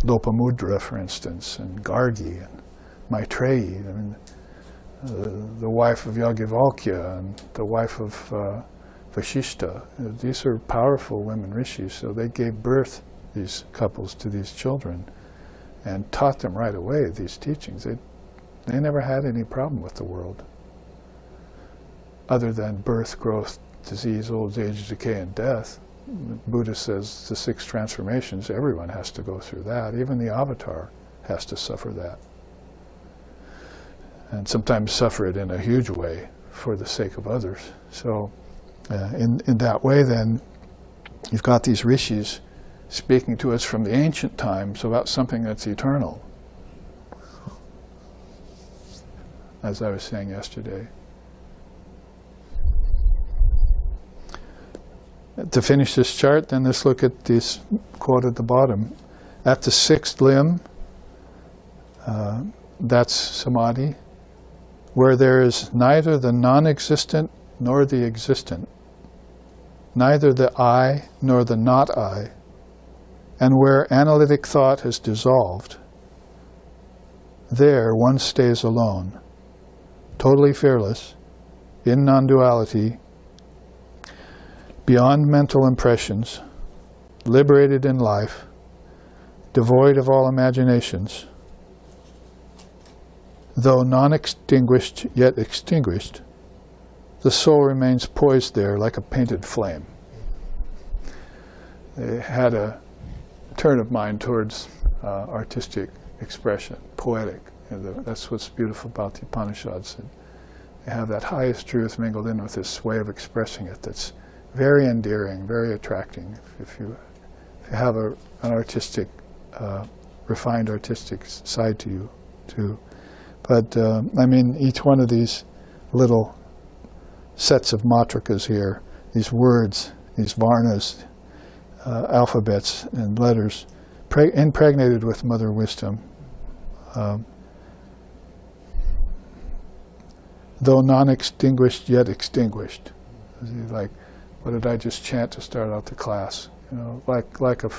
Lopamudra, for instance, and Gargi and Maitreyi. I mean, the wife of Yajnavalkya and the wife of Vashishta. These are powerful women rishis, so they gave birth, these couples, to these children and taught them right away these teachings. They never had any problem with the world, other than birth, growth, disease, old age, decay, and death. Buddha says the 6 transformations, everyone has to go through that. Even the avatar has to suffer that. And sometimes suffer it in a huge way for the sake of others. So in that way then, you've got these rishis speaking to us from the ancient times about something that's eternal. As I was saying yesterday. To finish this chart, then let's look at this quote at the bottom. At the 6th limb, that's samadhi, where there is neither the non-existent nor the existent, neither the I nor the not I, and where analytic thought has dissolved, there one stays alone, totally fearless, in non-duality, beyond mental impressions, liberated in life, devoid of all imaginations. Though non-extinguished yet extinguished, the soul remains poised there like a painted flame. They had a turn of mind towards artistic expression, poetic. That's what's beautiful about the Upanishads. They have that highest truth mingled in with this way of expressing it that's very endearing, very attracting. If you have an artistic, refined artistic side to you, too. But, I mean, each one of these little sets of matrikas here, these words, these varnas, alphabets and letters, impregnated with mother wisdom, though non-extinguished yet extinguished. Like, what did I just chant to start out the class? You know, like a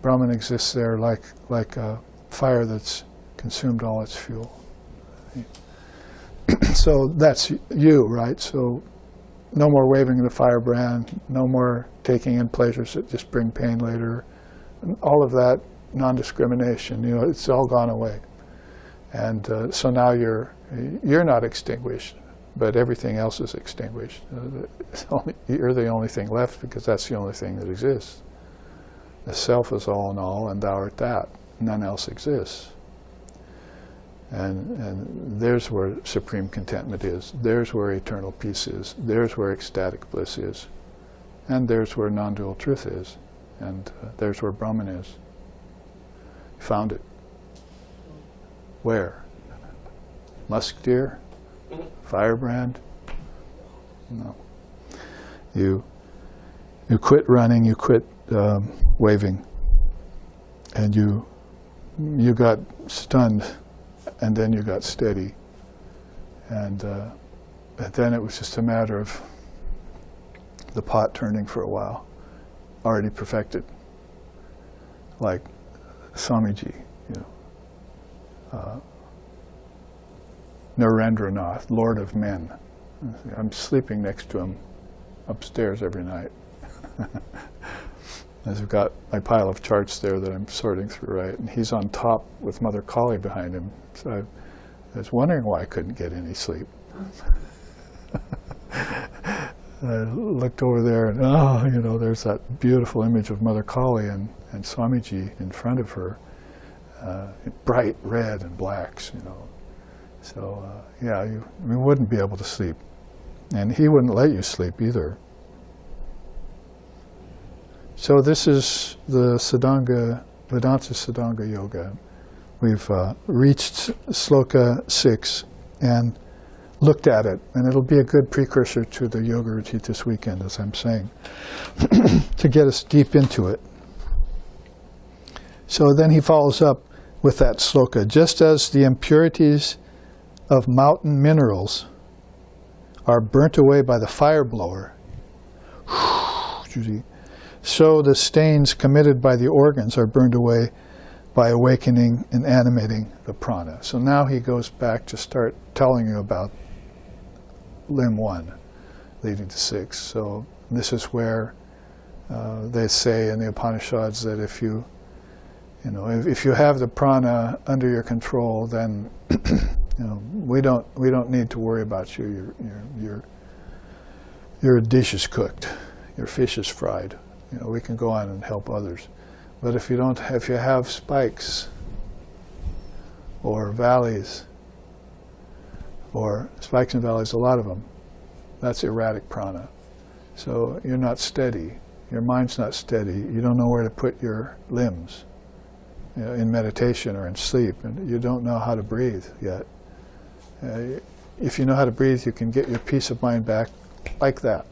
Brahman exists there, like a fire that's consumed all its fuel. So that's you, right? So no more waving the firebrand, no more taking in pleasures that just bring pain later. And all of that non-discrimination, you know, it's all gone away. And so now you're not extinguished, but everything else is extinguished. You're the only thing left because that's the only thing that exists. The self is all in all, and thou art that. None else exists. And there's where supreme contentment is. There's where eternal peace is. There's where ecstatic bliss is. And there's where non-dual truth is. And there's where Brahman is. Found it. Where? Musk deer? Firebrand? No. You quit running, you quit waving, and you got stunned, and then you got steady, and then it was just a matter of the pot turning for a while, already perfected, like Swamiji, you know, Narendranath, Lord of Men. I'm sleeping next to him upstairs every night. I've got my pile of charts there that I'm sorting through, right? And he's on top with Mother Kali behind him. So I was wondering why I couldn't get any sleep. I looked over there and, you know, there's that beautiful image of Mother Kali and Swamiji in front of her, bright red and blacks, you know. So, yeah, you wouldn't be able to sleep. And he wouldn't let you sleep either. So this is the Sadhanga, Vedanta Sadhanga Yoga. We've reached Sloka 6, and looked at it, and it'll be a good precursor to the yoga retreat this weekend, as I'm saying, to get us deep into it. So then he follows up with that sloka. Just as the impurities of mountain minerals are burnt away by the fire blower, so the stains committed by the organs are burned away by awakening and animating the prana. So now he goes back to start telling you about limb 1, leading to 6. So this is where they say in the Upanishads that if you have the prana under your control, then we don't need to worry about you. Your dish is cooked, your fish is fried. We can go on and help others. But if you have spikes or valleys, or spikes and valleys, a lot of them, that's erratic prana. So you're not steady. Your mind's not steady. You don't know where to put your limbs in meditation or in sleep, and you don't know how to breathe yet. If you know how to breathe, you can get your peace of mind back like that.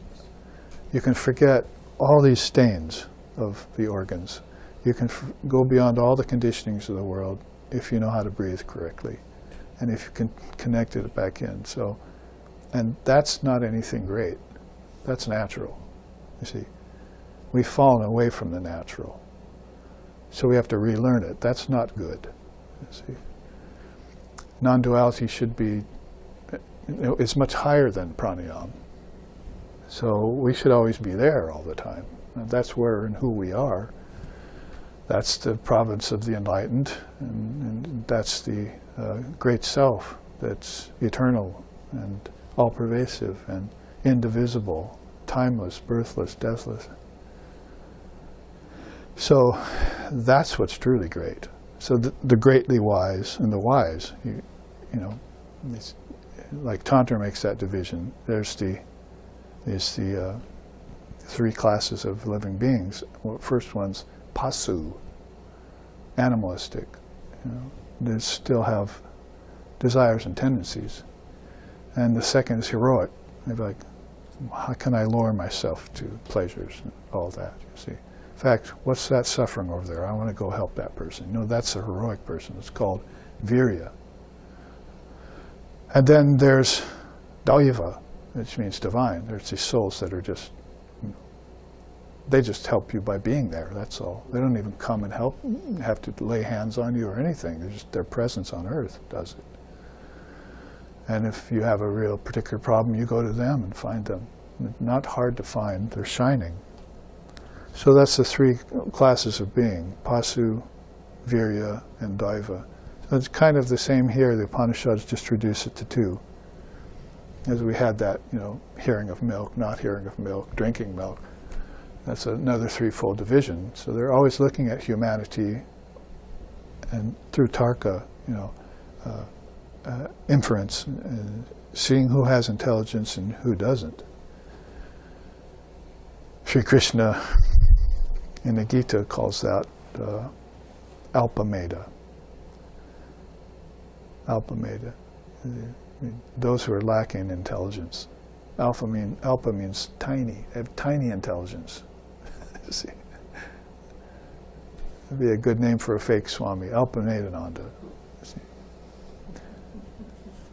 You can forget all these stains of the organs. You can go beyond all the conditionings of the world if you know how to breathe correctly, and if you can connect it back in. So, and that's not anything great. That's natural. You see, we've fallen away from the natural, so we have to relearn it. That's not good. You see, non-duality should be. It's much higher than pranayama. So we should always be there all the time. And that's where and who we are. That's the province of the Enlightened, and that's the great self that's eternal and all-pervasive and indivisible, timeless, birthless, deathless. So that's what's truly great. So the greatly wise and the wise, like Tantra makes that division. There's the three classes of living beings. Well, first one's pasu, animalistic. They still have desires and tendencies. And the second is heroic. They're like, how can I lower myself to pleasures and all that, you see. In fact, what's that suffering over there? I want to go help that person. That's a heroic person. It's called virya. And then there's daiva, which means divine. There's these souls that are just, they just help you by being there, that's all. They don't even come and help, have to lay hands on you or anything. They're just, their presence on earth does it. And if you have a real particular problem, you go to them and find them. Not hard to find, they're shining. So that's the three classes of being, pasu, virya, and daiva. So it's kind of the same here. The Upanishads just reduce it to two. As we had that, hearing of milk, not hearing of milk, drinking milk. That's another threefold division. So they're always looking at humanity, and through tarka, inference, seeing who has intelligence and who doesn't. Sri Krishna in the Gita calls that alpameda. Alpameda. Those who are lacking intelligence. Alpha means tiny. They have tiny intelligence. See, that'd be a good name for a fake Swami, Alpaneda Nada.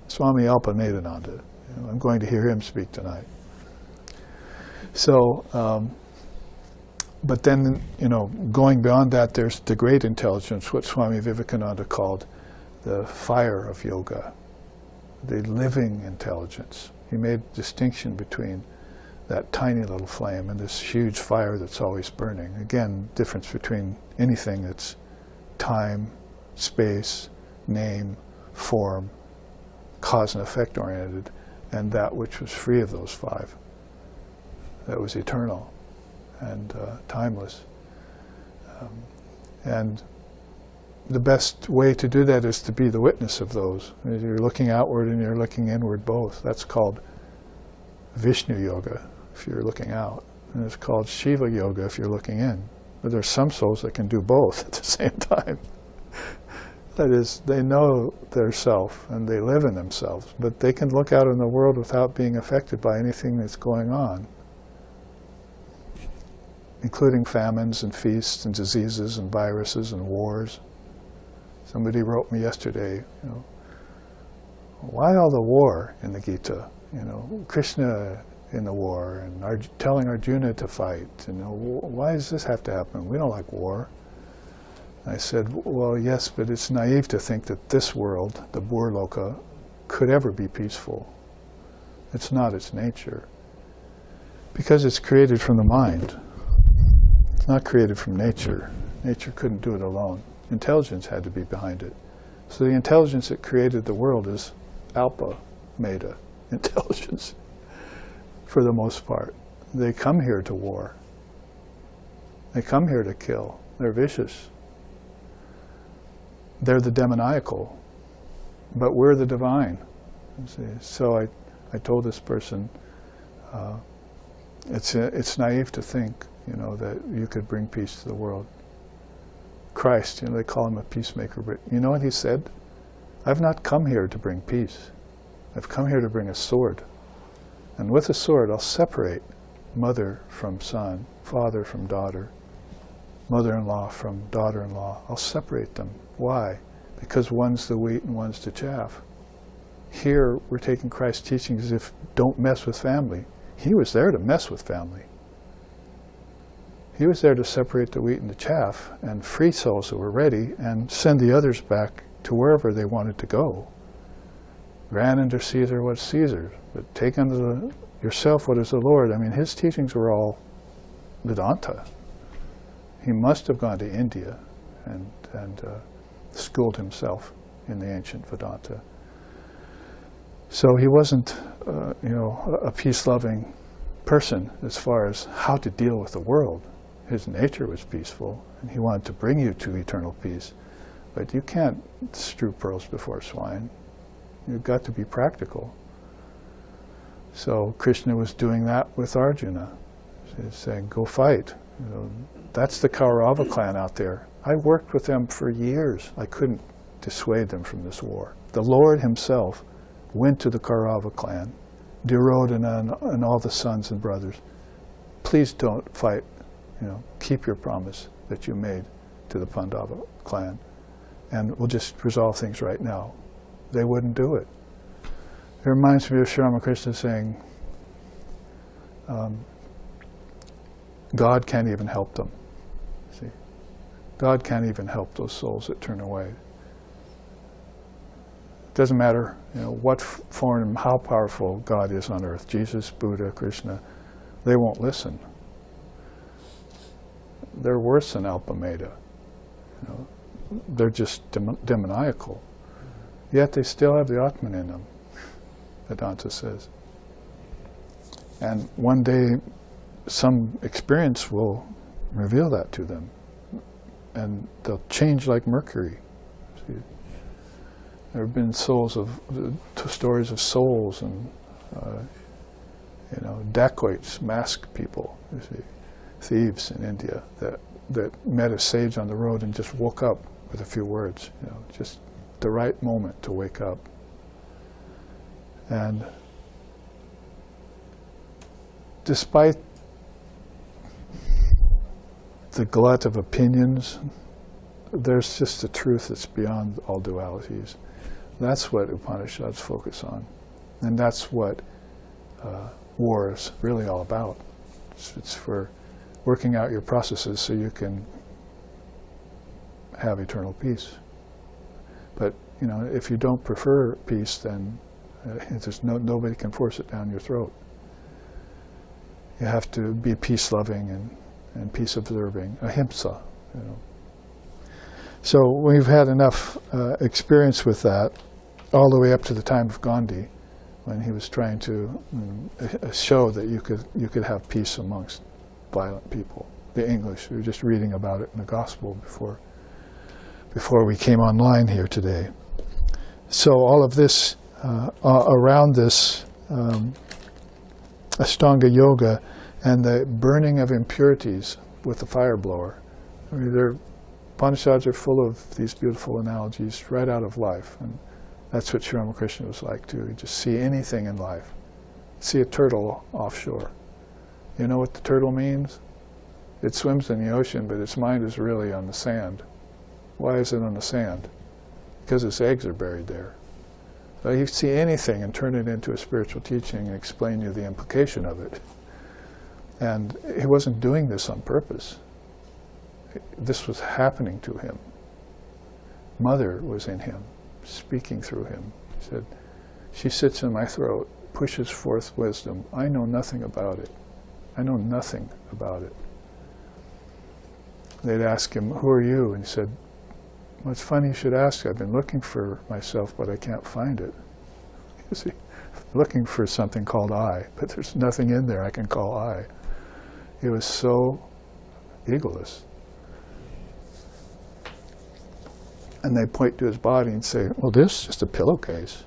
Swami Alpaneda Nada. I'm going to hear him speak tonight. So, but then, going beyond that, there's the great intelligence, what Swami Vivekananda called the fire of yoga, the living intelligence. He made a distinction between that tiny little flame and this huge fire that's always burning. Again, difference between anything that's time, space, name, form, cause and effect oriented, and that which was free of those five. That was eternal and timeless. And the best way to do that is to be the witness of those. You're looking outward and you're looking inward both. That's called Vishnu Yoga, if you're looking out. And it's called Shiva Yoga if you're looking in. But there's some souls that can do both at the same time. That is, they know their self and they live in themselves, but they can look out in the world without being affected by anything that's going on, including famines and feasts and diseases and viruses and wars. Somebody wrote me yesterday, why all the war in the Gita? Krishna in the war and telling Arjuna to fight. Why does this have to happen? We don't like war. I said, well, yes, but it's naive to think that this world, the Burloka, could ever be peaceful. It's not its nature. Because it's created from the mind. It's not created from nature. Nature couldn't do it alone. Intelligence had to be behind it. So the intelligence that created the world is Alpa Meta intelligence, for the most part. They come here to war. They come here to kill. They're vicious. They're the demoniacal, but we're the divine. See? So I told this person, it's naive to think, that you could bring peace to the world. Christ, they call him a peacemaker, but you know what he said? I've not come here to bring peace. I've come here to bring a sword. And with a sword, I'll separate mother from son, father from daughter, mother-in-law from daughter-in-law. I'll separate them. Why? Because one's the wheat and one's the chaff. Here, we're taking Christ's teachings as if don't mess with family. He was there to mess with family. He was there to separate the wheat and the chaff and free souls who were ready and send the others back to wherever they wanted to go. Grant unto Caesar what's Caesar's, but take unto yourself what is the Lord. His teachings were all Vedanta. He must have gone to India and schooled himself in the ancient Vedanta. So he wasn't, a peace-loving person as far as how to deal with the world. His nature was peaceful, and he wanted to bring you to eternal peace. But you can't strew pearls before swine. You've got to be practical. So Krishna was doing that with Arjuna. He's saying, go fight. That's the Kaurava clan out there. I worked with them for years. I couldn't dissuade them from this war. The Lord himself went to the Kaurava clan, Duryodhana and all the sons and brothers. Please don't fight. Keep your promise that you made to the Pandava clan, and we'll just resolve things right now. They wouldn't do it. It reminds me of Sri Ramakrishna saying, God can't even help them. See, God can't even help those souls that turn away. It doesn't matter, what form, how powerful God is on earth. Jesus, Buddha, Krishna, they won't listen. They're worse than Alpameda. They're just demoniacal. Yet they still have the Atman in them, Vedanta says. And one day, some experience will reveal that to them. And they'll change like Mercury. See? There have been stories of souls and, dacoits, masked people, you see, thieves in India that met a sage on the road and just woke up with a few words, just the right moment to wake up. And despite the glut of opinions, there's just a truth that's beyond all dualities. That's what Upanishads focus on. And that's what war is really all about. It's for working out your processes so you can have eternal peace. But, if you don't prefer peace, then nobody can force it down your throat. You have to be peace-loving and peace-observing, ahimsa. So we've had enough experience with that, all the way up to the time of Gandhi, when he was trying to show that you could have peace amongst violent people. The English, we were just reading about it in the Gospel before we came online here today. So all of this, around this Ashtanga Yoga and the burning of impurities with the fire blower, Upanishads are full of these beautiful analogies right out of life, and that's what Sri Ramakrishna was like too. He'd just see anything in life. See a turtle offshore. You know what the turtle means? It swims in the ocean, but its mind is really on the sand. Why is it on the sand? Because its eggs are buried there. So you see anything and turn it into a spiritual teaching and explain you the implication of it. And he wasn't doing this on purpose. This was happening to him. Mother was in him, speaking through him. He said, she sits in my throat, pushes forth wisdom. I know nothing about it. I know nothing about it. They'd ask him, who are you? And he said, well, it's funny you should ask. I've been looking for myself, but I can't find it. You see, looking for something called I, but there's nothing in there I can call I. He was so egoless. And they point to his body and say, well, this is just a pillowcase.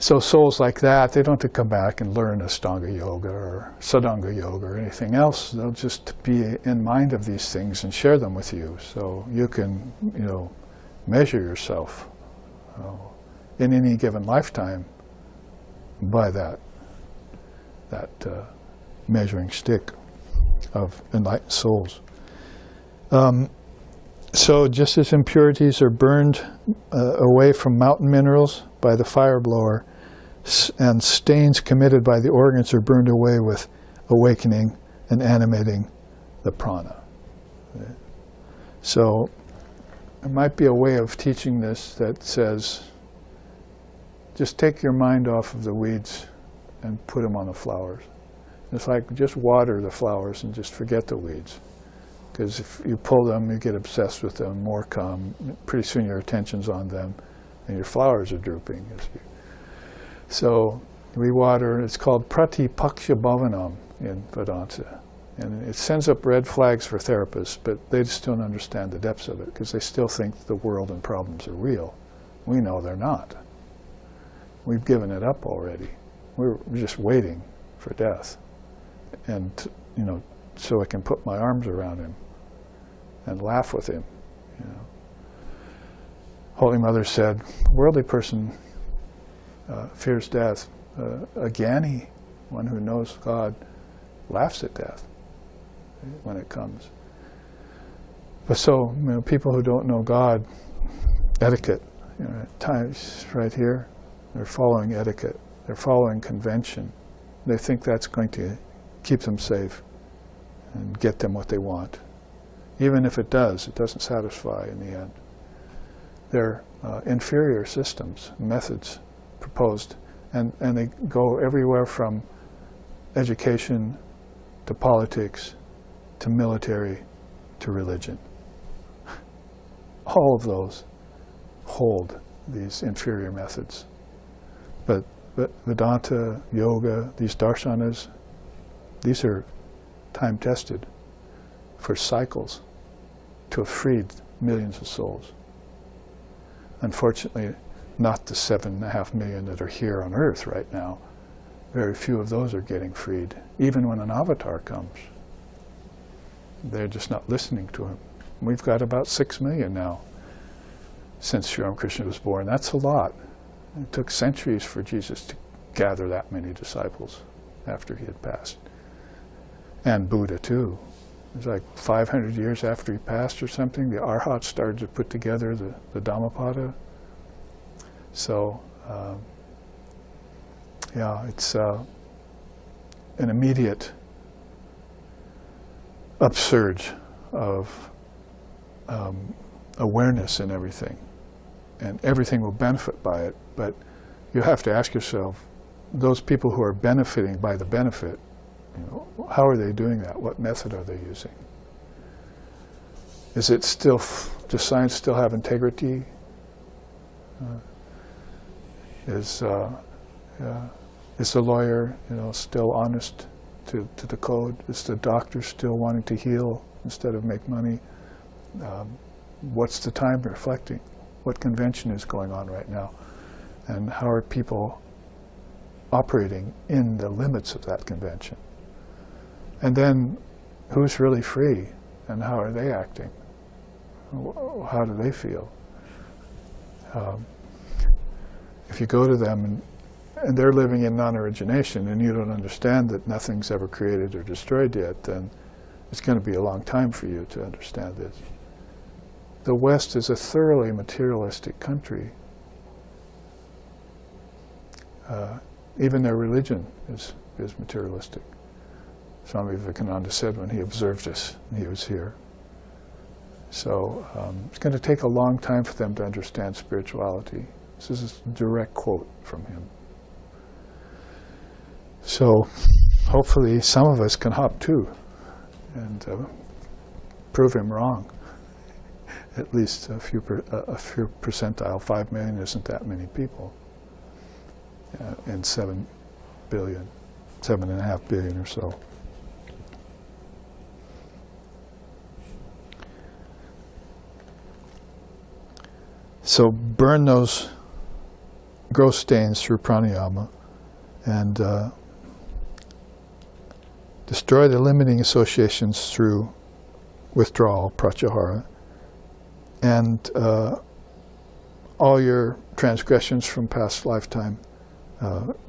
So souls like that, they don't have to come back and learn Ashtanga Yoga or Sadhanga Yoga or anything else. They'll just be in mind of these things and share them with you. So you can, measure yourself in any given lifetime by that measuring stick of enlightened souls. So just as impurities are burned away from mountain minerals by the fire blower, and stains committed by the organs are burned away with awakening and animating the prana. So there might be a way of teaching this that says, just take your mind off of the weeds and put them on the flowers. It's like just water the flowers and just forget the weeds. Because if you pull them, you get obsessed with them, more come. Pretty soon your attention's on them, and your flowers are drooping. So we water, it's called Pratipaksha Bhavanam in Vedanta. And it sends up red flags for therapists, but they just don't understand the depths of it, because they still think the world and problems are real. We know they're not. We've given it up already. We're just waiting for death. And, so I can put my arms around him and laugh with him. Holy Mother said, a worldly person fears death. A Jnani, one who knows God, laughs at death when it comes. But so, people who don't know God, etiquette, at times right here, they're following etiquette. They're following convention. They think that's going to keep them safe and get them what they want. Even if it does, it doesn't satisfy in the end. They're inferior systems, methods proposed, and they go everywhere from education to politics to military to religion. All of those hold these inferior methods. But Vedanta, yoga, these darshanas, these are time-tested for cycles to have freed millions of souls. Unfortunately, not the 7.5 million that are here on Earth right now. Very few of those are getting freed, even when an avatar comes. They're just not listening to him. We've got about 6 million now since Sri Ramakrishna was born. That's a lot. It took centuries for Jesus to gather that many disciples after he had passed. And Buddha too. It was like 500 years after he passed or something, the Arhats started to put together the Dhammapada. So, it's an immediate upsurge of awareness in everything. And everything will benefit by it, but you have to ask yourself, those people who are benefiting by the benefit, how are they doing that? What method are they using? Is it still, does science still have integrity? Is the lawyer, still honest to the code? Is the doctor still wanting to heal instead of make money? What's the time reflecting? What convention is going on right now? And how are people operating in the limits of that convention? And then who's really free and how are they acting? How do they feel? If you go to them and they're living in non-origination and you don't understand that nothing's ever created or destroyed yet, then it's going to be a long time for you to understand this. The West is a thoroughly materialistic country. Even their religion is materialistic. Swami Vivekananda said when he observed us, he was here. So it's going to take a long time for them to understand spirituality. This is a direct quote from him. So hopefully some of us can hop too and prove him wrong. At least a few percentile. 5 million isn't that many people. In 7 billion, 7.5 billion or so. So burn those gross stains through pranayama and destroy the limiting associations through withdrawal, pratyahara, and all your transgressions from past lifetime,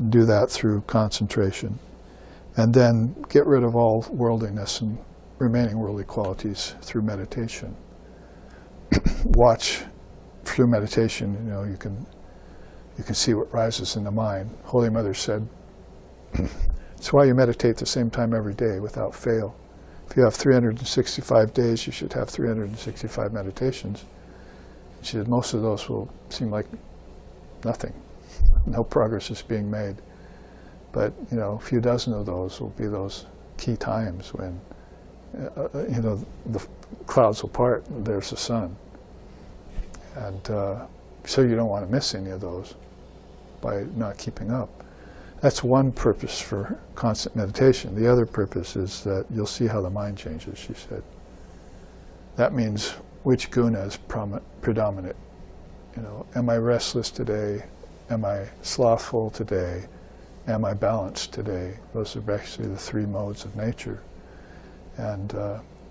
do that through concentration. And then get rid of all worldliness and remaining worldly qualities through meditation. Watch through meditation, you can see what rises in the mind. Holy Mother said, it's why you meditate the same time every day without fail. If you have 365 days, you should have 365 meditations. She said most of those will seem like nothing. No progress is being made. But, a few dozen of those will be those key times when, the clouds will part and there's the sun. And so you don't want to miss any of those by not keeping up. That's one purpose for constant meditation. The other purpose is that you'll see how the mind changes, she said. That means which guna is predominant. Am I restless today? Am I slothful today? Am I balanced today? Those are actually the 3 modes of nature. And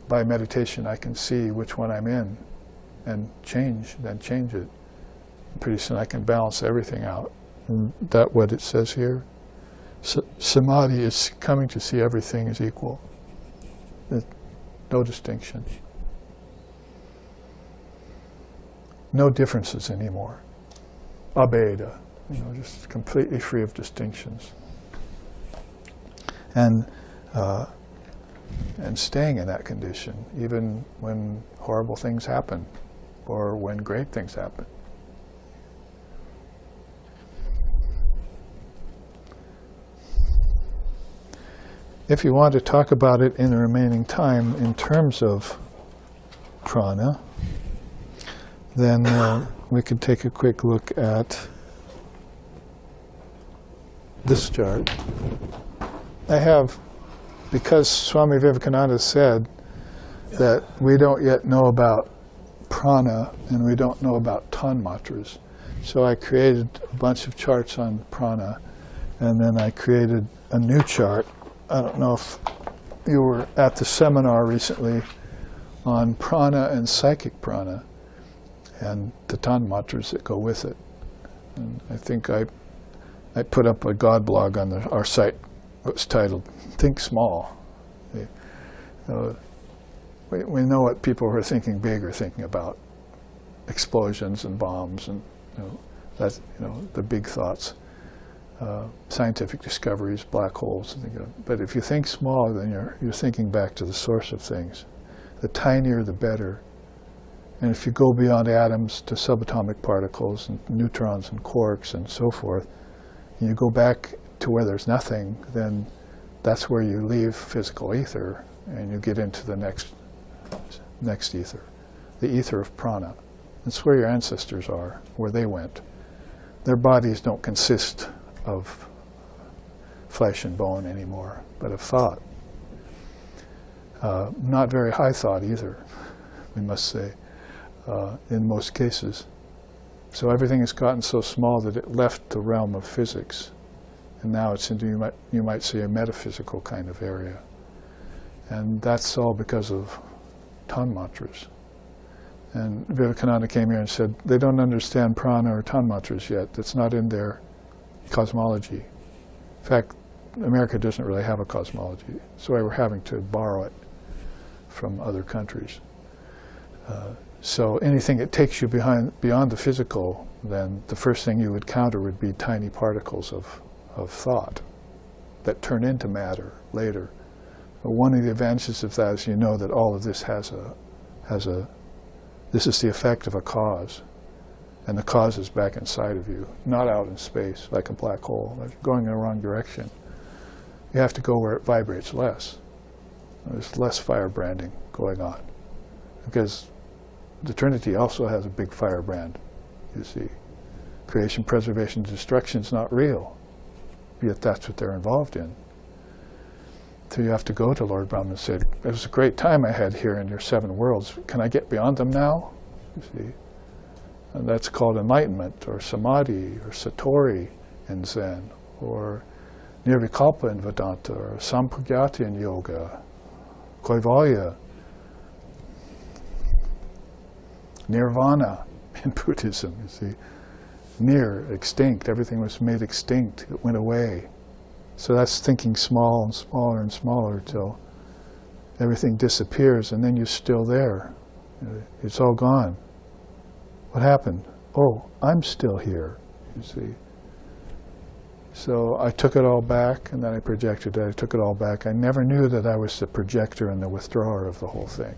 by meditation I can see which one I'm in and change it. Pretty soon I can balance everything out. Isn't that what it says here? Samadhi is coming to see everything as equal. There's no distinction. No differences anymore. Abheda, just completely free of distinctions. And staying in that condition, even when horrible things happen, or when great things happen. If you want to talk about it in the remaining time in terms of prana, then we could take a quick look at this chart. I have, because Swami Vivekananda said that we don't yet know about prana and we don't know about tanmatras, so I created a bunch of charts on prana, and then I created a new chart. I don't know if you were at the seminar recently on prana and psychic prana and the tanmatras that go with it. And I think I put up a God blog on our site. It was titled, Think Small. We know what people who are thinking big are thinking about. Explosions and bombs and that's the big thoughts. Scientific discoveries, black holes. But if you think small, then you're thinking back to the source of things. The tinier, the better. And if you go beyond atoms to subatomic particles and neutrons and quarks and so forth, and you go back to where there's nothing, then that's where you leave physical ether and you get into the next ether, the ether of prana. That's where your ancestors are, where they went. Their bodies don't consist of flesh and bone anymore, but of thought. Not very high thought either, we must say, in most cases. So everything has gotten so small that it left the realm of physics, and now it's into, you might say, a metaphysical kind of area. And that's all because of tanmatras. And Vivekananda came here and said, they don't understand prana or tanmatras yet. That's not in their cosmology. In fact, America doesn't really have a cosmology. That's why we're having to borrow it from other countries. So anything that takes you beyond the physical, then the first thing you would counter would be tiny particles of thought that turn into matter later. But one of the advantages of that is you know that all of this this is the effect of a cause. And the cause is back inside of you, not out in space like a black hole. If you're going in the wrong direction, you have to go where it vibrates less. There's less firebranding going on. Because the Trinity also has a big firebrand, you see. Creation, preservation, destruction is not real, yet that's what they're involved in. So you have to go to Lord Brahma and say, it was a great time I had here in your 7 worlds. Can I get beyond them now? You see. And that's called enlightenment, or samadhi, or satori in Zen, or nirvikalpa in Vedanta, or sampragyati in yoga, kaivalya, nirvana in Buddhism, you see. Near, extinct, everything was made extinct, it went away. So that's thinking small and smaller and smaller till everything disappears, and then you're still there. It's all gone. What happened? Oh, I'm still here, you see. So I took it all back, and then I projected it. I took it all back. I never knew that I was the projector and the withdrawer of the whole thing.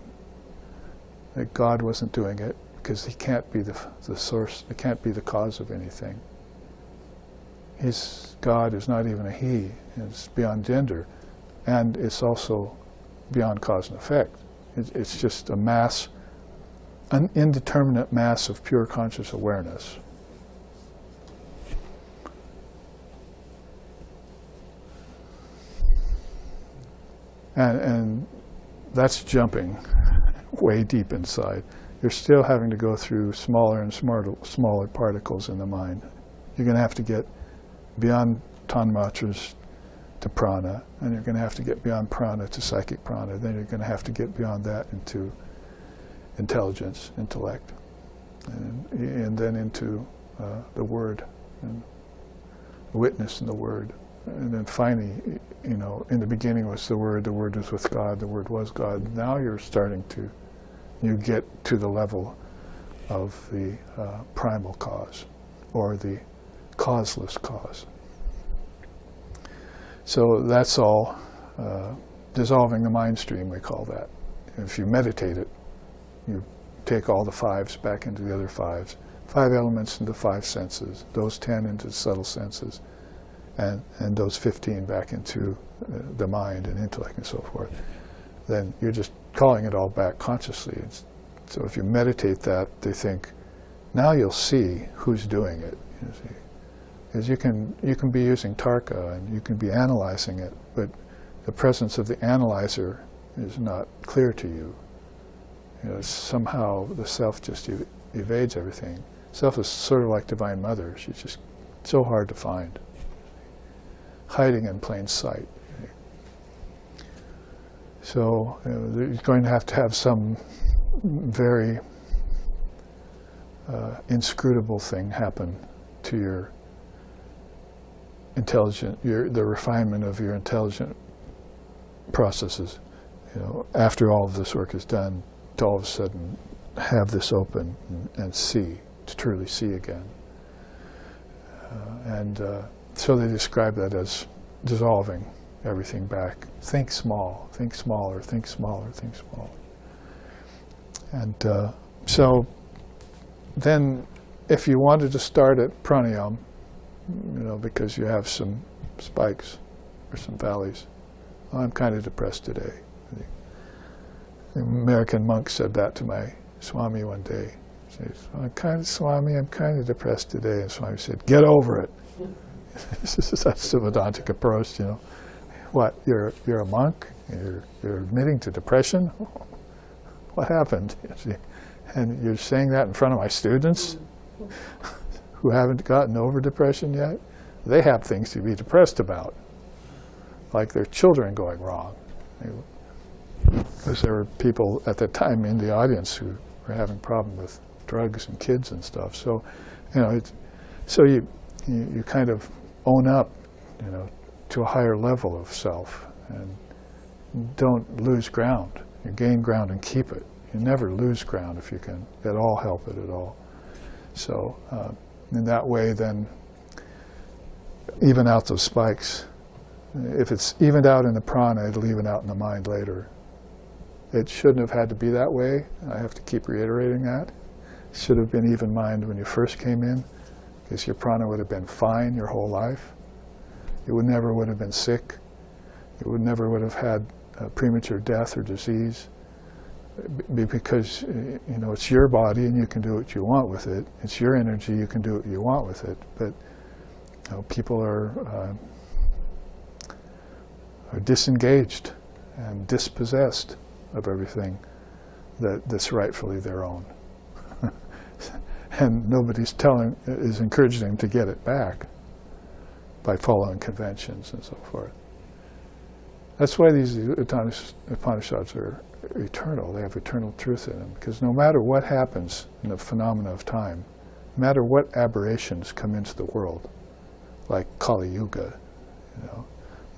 That God wasn't doing it, because he can't be the source, it can't be the cause of anything. His God is not even a he, it's beyond gender, and it's also beyond cause and effect. It's just a mass, an indeterminate mass of pure conscious awareness. And that's jumping way deep inside. You're still having to go through smaller and smaller particles in the mind. You're going to have to get beyond tanmatras to prana, and you're going to have to get beyond prana to psychic prana. Then you're going to have to get beyond that into intelligence, intellect, and then into the word, and witness in the word. And then finally, you know, in the beginning was the word was with God, the word was God. Now you're starting to, you get to the level of the primal cause, or the causeless cause. So that's all dissolving the mind stream, we call that. If you meditate it, you take all the 5s back into the other 5s. 5 elements into 5 senses, those 10 into subtle senses, and those 15 back into the mind and intellect and so forth. Then you're just calling it all back consciously. So if you meditate that, they think, now you'll see who's doing it. You see. Because you can be using tarka and you can be analyzing it, but the presence of the analyzer is not clear to you. You know, somehow the self just evades everything. Self is sort of like Divine Mother. She's just so hard to find, hiding in plain sight. So you're going to have some very inscrutable thing happen to your the refinement of your intelligent processes. You know, after all of this work is done, to all of a sudden have this open and see, to truly see again. So they describe that as dissolving everything back. Think small, think smaller, think smaller, think smaller. And so then if you wanted to start at pranayama, you know, because you have some spikes or some valleys, I'm kind of depressed today. The American monk said that to my Swami one day. He says, Swami, I'm kind of depressed today. And Swami said, get over it. That's the Vedantic approach, you know. What, you're a monk? You're admitting to depression? What happened? You see? And you're saying that in front of my students who haven't gotten over depression yet? They have things to be depressed about, like their children going wrong. because there were people at that time in the audience who were having problems with drugs and kids and stuff. So, so you kind of own up, to a higher level of self, and don't lose ground. You gain ground and keep it. You never lose ground if you can at all help it at all. So in that way, then even out those spikes. If it's evened out in the prana, it'll even out in the mind later. It shouldn't have had to be that way. I have to keep reiterating that. It should have been even mind when you first came in, because your prana would have been fine your whole life. You never would have been sick. You never would have had premature death or disease, because it's your body and you can do what you want with it. It's your energy, you can do what you want with it. But people are disengaged and dispossessed of everything that's rightfully their own. And nobody's is encouraging them to get it back by following conventions and so forth. That's why these Upanishads are eternal. They have eternal truth in them, because no matter what happens in the phenomena of time, no matter what aberrations come into the world, like Kali Yuga,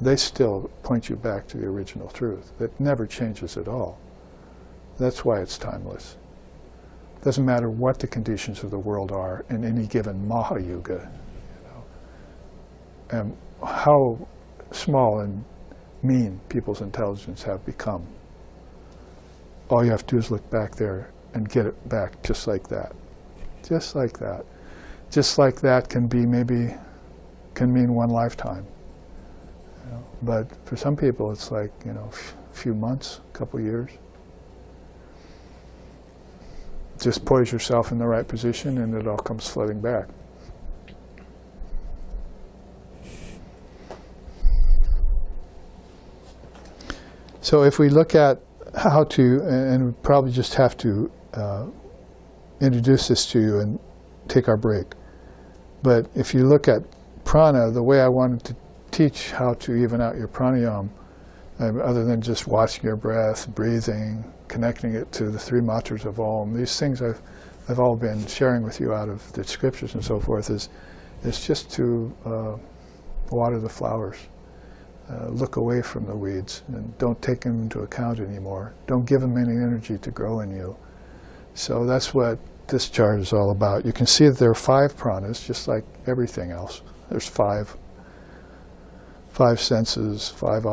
they still point you back to the original truth. It never changes at all. That's why it's timeless. It doesn't matter what the conditions of the world are in any given Mahayuga, and how small and mean people's intelligence have become. All you have to do is look back there and get it back just like that. Just like that. Just like that can mean one lifetime. But for some people it's like, a few months, a couple years. Just poise yourself in the right position and it all comes flooding back. So if we look at how to, and we probably just have to introduce this to you and take our break. But if you look at prana, the way I wanted to teach how to even out your pranayama, other than just watching your breath, breathing, connecting it to the three mantras of Om, these things I've all been sharing with you out of the scriptures and so forth, is just to water the flowers. Look away from the weeds and don't take them into account anymore. Don't give them any energy to grow in you. So that's what this chart is all about. You can see that there are 5 pranas, just like everything else. There's five senses, five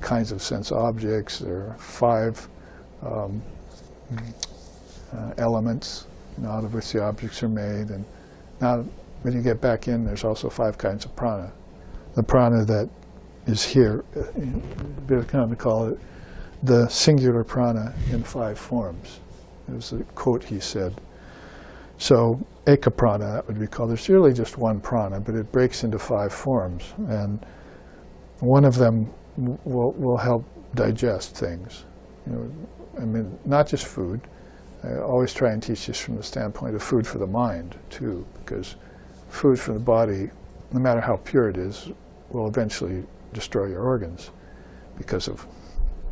kinds of sense objects. There are 5 elements, out of which the objects are made. And now, when you get back in, there's also 5 kinds of prana. The prana that is here, we kind of call it the singular prana in 5 forms. It was a quote he said. So, eka prana, that would be called. There's really just one prana, but it breaks into 5 forms. And one of them will help digest things. Not just food. I always try and teach this from the standpoint of food for the mind, too, because food for the body, no matter how pure it is, will eventually destroy your organs because of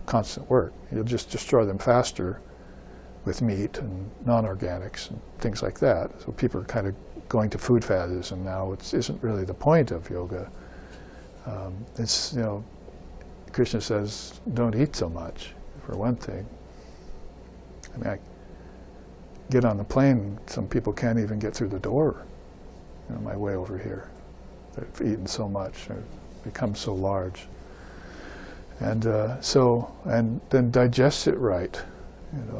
constant work. You'll just destroy them faster with meat and non-organics and things like that. So people are kind of going to food faddism now. It isn't really the point of yoga. Krishna says, don't eat so much, for one thing. I get on the plane, some people can't even get through the door on my way over here. They've eaten so much, they've become so large. And then digest it right.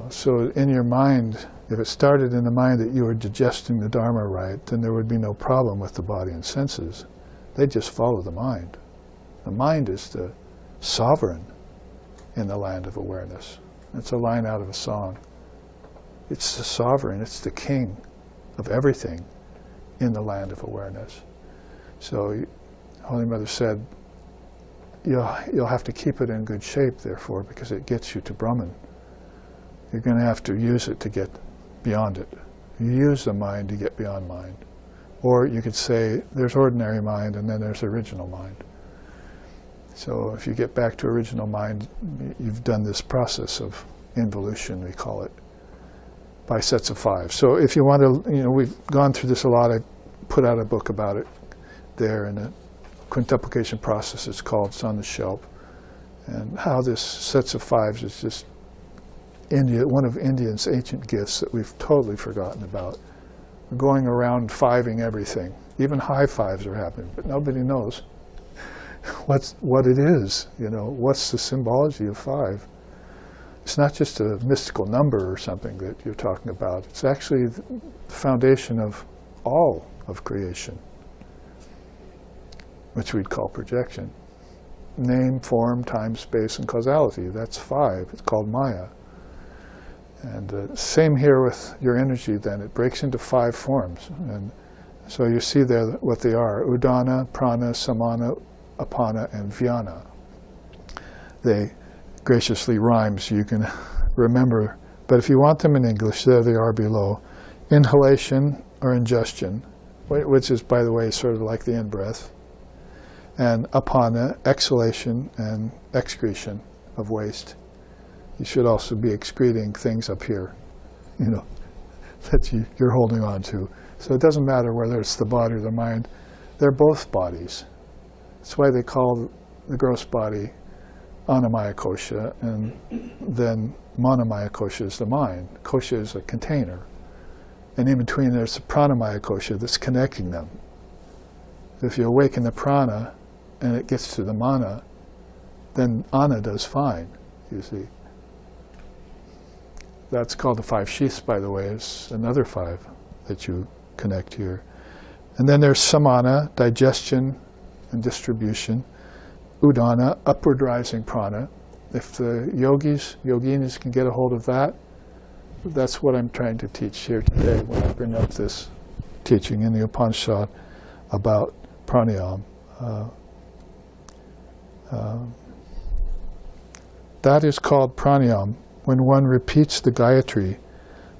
So in your mind, if it started in the mind that you were digesting the Dharma right, then there would be no problem with the body and senses. They just follow the mind. The mind is the sovereign in the land of awareness. It's a line out of a song. It's the sovereign, it's the king of everything in the land of awareness. So Holy Mother said, you'll have to keep it in good shape, therefore, because it gets you to Brahman. You're going to have to use it to get beyond it. You use the mind to get beyond mind. Or you could say, there's ordinary mind and then there's original mind. So if you get back to original mind, you've done this process of involution, we call it, by sets of 5. So if you want to, we've gone through this a lot. I put out a book about it there in the Contemplation process, it's called. It's on the shelf. And how this sets of 5s is just one of India's ancient gifts that we've totally forgotten about. We're going around 5ing everything. Even high 5s are happening, but nobody knows what it is. What's the symbology of 5? It's not just a mystical number or something that you're talking about. It's actually the foundation of all of creation, which we'd call projection. Name, form, time, space, and causality. That's 5. It's called Maya. And same here with your energy then. It breaks into 5 forms. And so you see there what they are. Udana, Prana, Samana, Apana, and Vyana. They graciously rhyme so you can remember. But if you want them in English, there they are below. Inhalation or ingestion, which is, by the way, sort of like the in-breath. And apana, exhalation and excretion of waste. You should also be excreting things up here, that you're holding on to. So it doesn't matter whether it's the body or the mind. They're both bodies. That's why they call the gross body Annamaya Kosha, and then Manomaya Kosha is the mind. Kosha is a container. And in between there's the Pranamaya Kosha that's connecting them. If you awaken the prana and it gets to the mana, then Anna does fine, you see. That's called the 5 sheaths, by the way. It's another 5 that you connect here. And then there's samana, digestion and distribution. Udana, upward rising prana. If the yoginis can get a hold of that, that's what I'm trying to teach here today when I bring up this teaching in the Upanishad about pranayama. That is called pranayama when one repeats the Gayatri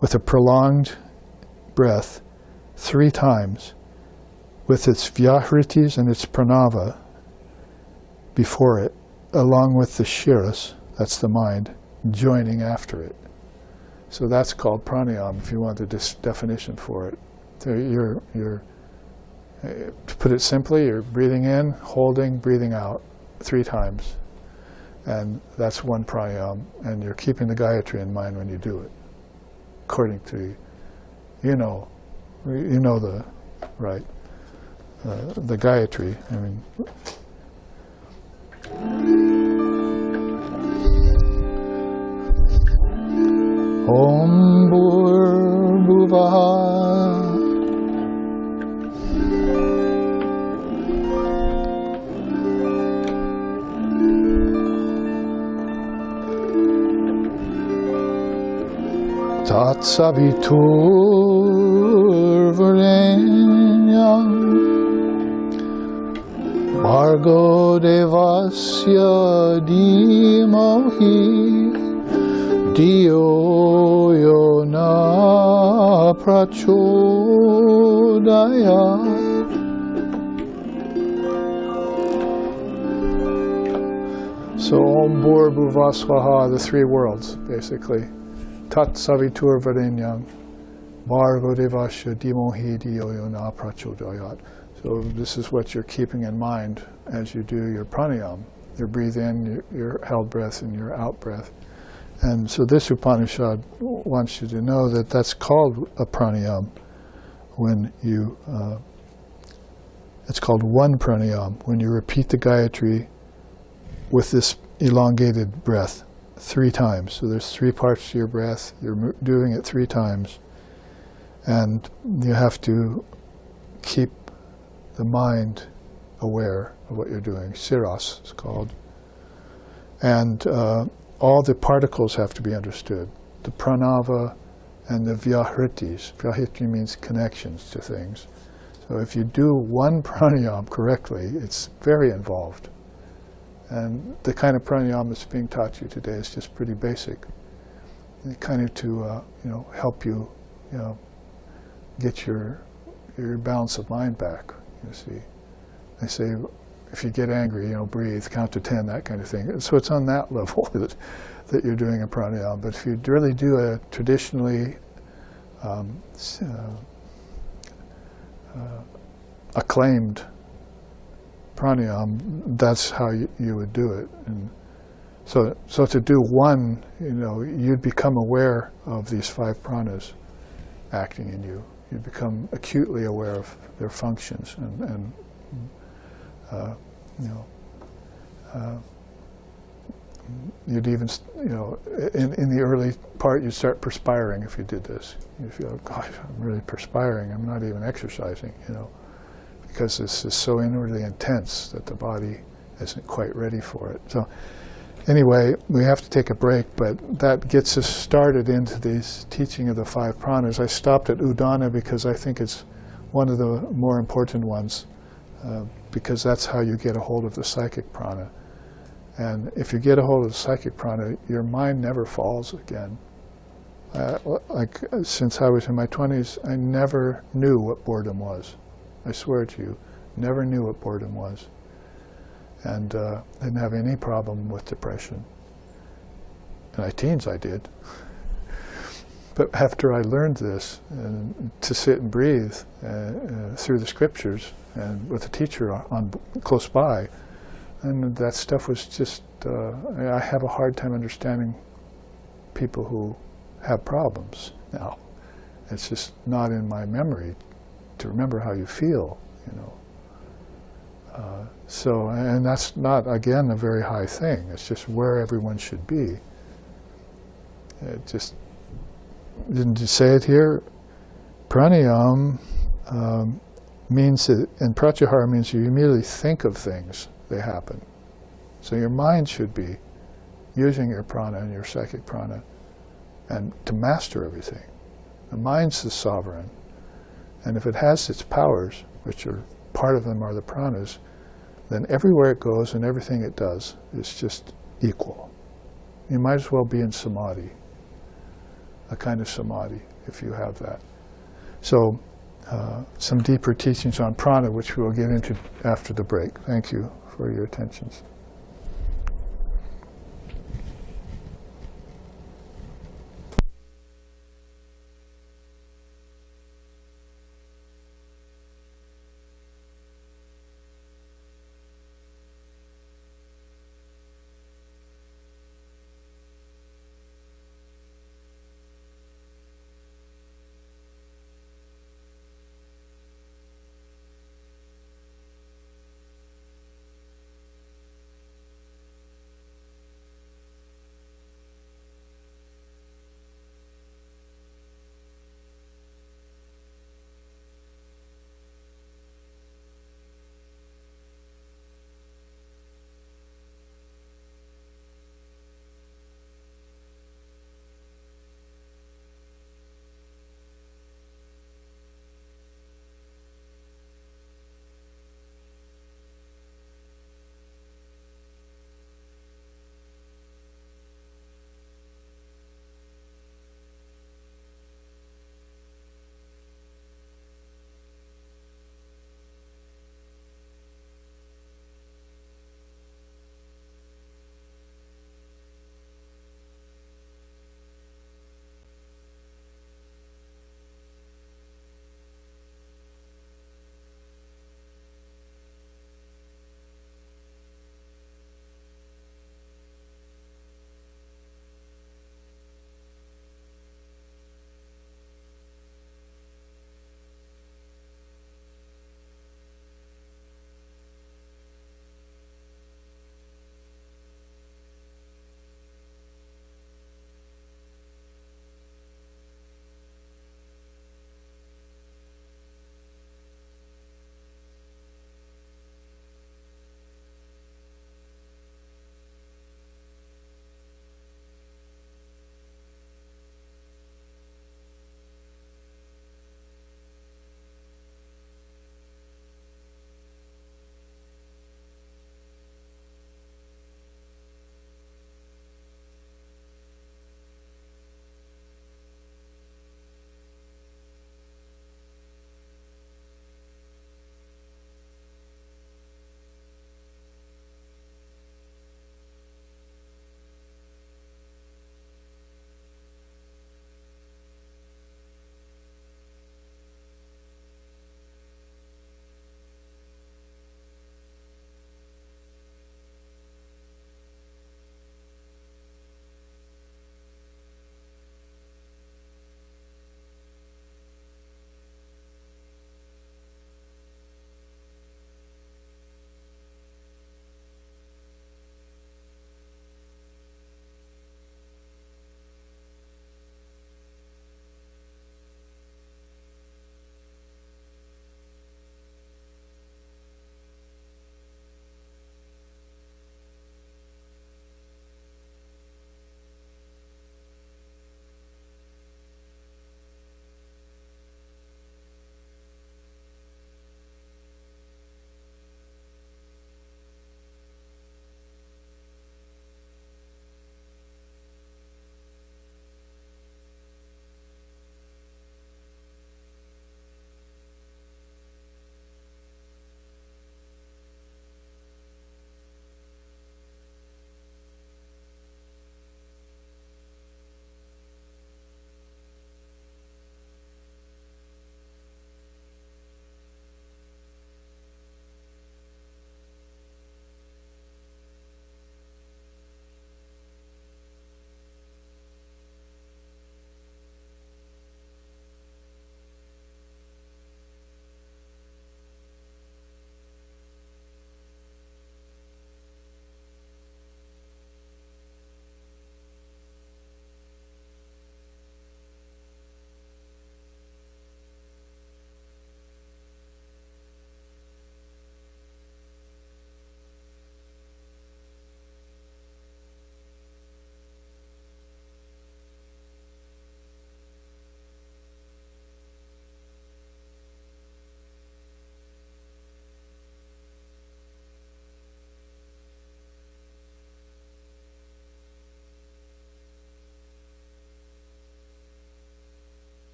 with a prolonged breath 3 times with its vyahritis and its pranava before it, along with the shiras, that's the mind, joining after it. So that's called pranayama if you want the definition for it. So you're to put it simply, you're breathing in, holding, breathing out 3 times. And that's one pranayama, and you're keeping the Gayatri in mind when you do it, according to, the Gayatri. I mean, Om Bhur-Bhuvaha Tatsaviturvarenyam Bhargo Devasya Dhimahi Diyo Yona Prachodayat. So Om Bhur Bhuva Swaha, the 3 worlds, basically. Tat Savitur Varenyam Bhargo Devasya Dhimohi Diyo Yona Prachodayat. So this is what you're keeping in mind as you do your pranayama. Your breathe in, your held breath, and your out breath. And so this Upanishad wants you to know that that's called a pranayama when you, it's called one pranayama, when you repeat the Gayatri with this elongated breath 3 times. So there's 3 parts to your breath, you're doing it 3 times. And you have to keep the mind aware of what you're doing. Siras is called. And all the particles have to be understood. The pranava and the vyahritis. Vyahritri means connections to things. So if you do one pranayama correctly, it's very involved. And the kind of pranayama that's being taught you today is just pretty basic. Kind of to help you, get your balance of mind back. You see, they say if you get angry, breathe, count to 10, that kind of thing. So it's on that level that you're doing a pranayama. But if you really do a traditionally acclaimed pranayama, that's how you would do it. And so to do one, you'd become aware of these 5 pranas acting in you. You become acutely aware of their functions, and you'd even, in the early part, you'd start perspiring if you did this. You feel, gosh, I'm really perspiring. I'm not even exercising, because this is so inwardly intense that the body isn't quite ready for it. So anyway, we have to take a break, but that gets us started into this teaching of the 5 pranas. I stopped at Udana because I think it's one of the more important ones, because that's how you get a hold of the psychic prana. And if you get a hold of the psychic prana, your mind never falls again. Since I was in my 20s, I never knew what boredom was. I swear to you, never knew what boredom was. And didn't have any problem with depression. In my teens I did. But after I learned this, to sit and breathe through the scriptures, and with a teacher close by, and that stuff was just, I have a hard time understanding people who have problems now. It's just not in my memory to remember how you feel, and that's not, again, a very high thing. It's just where everyone should be. It just, didn't you say it here? Pranayama means that, and pratyahara means you immediately think of things, they happen. So your mind should be using your prana and your psychic prana and to master everything. The mind's the sovereign. And if it has its powers, which are, part of them are the pranas, then everywhere it goes and everything it does is just equal. You might as well be in samadhi, a kind of samadhi, if you have that. So, some deeper teachings on prana, which we'll get into after the break. Thank you for your attention.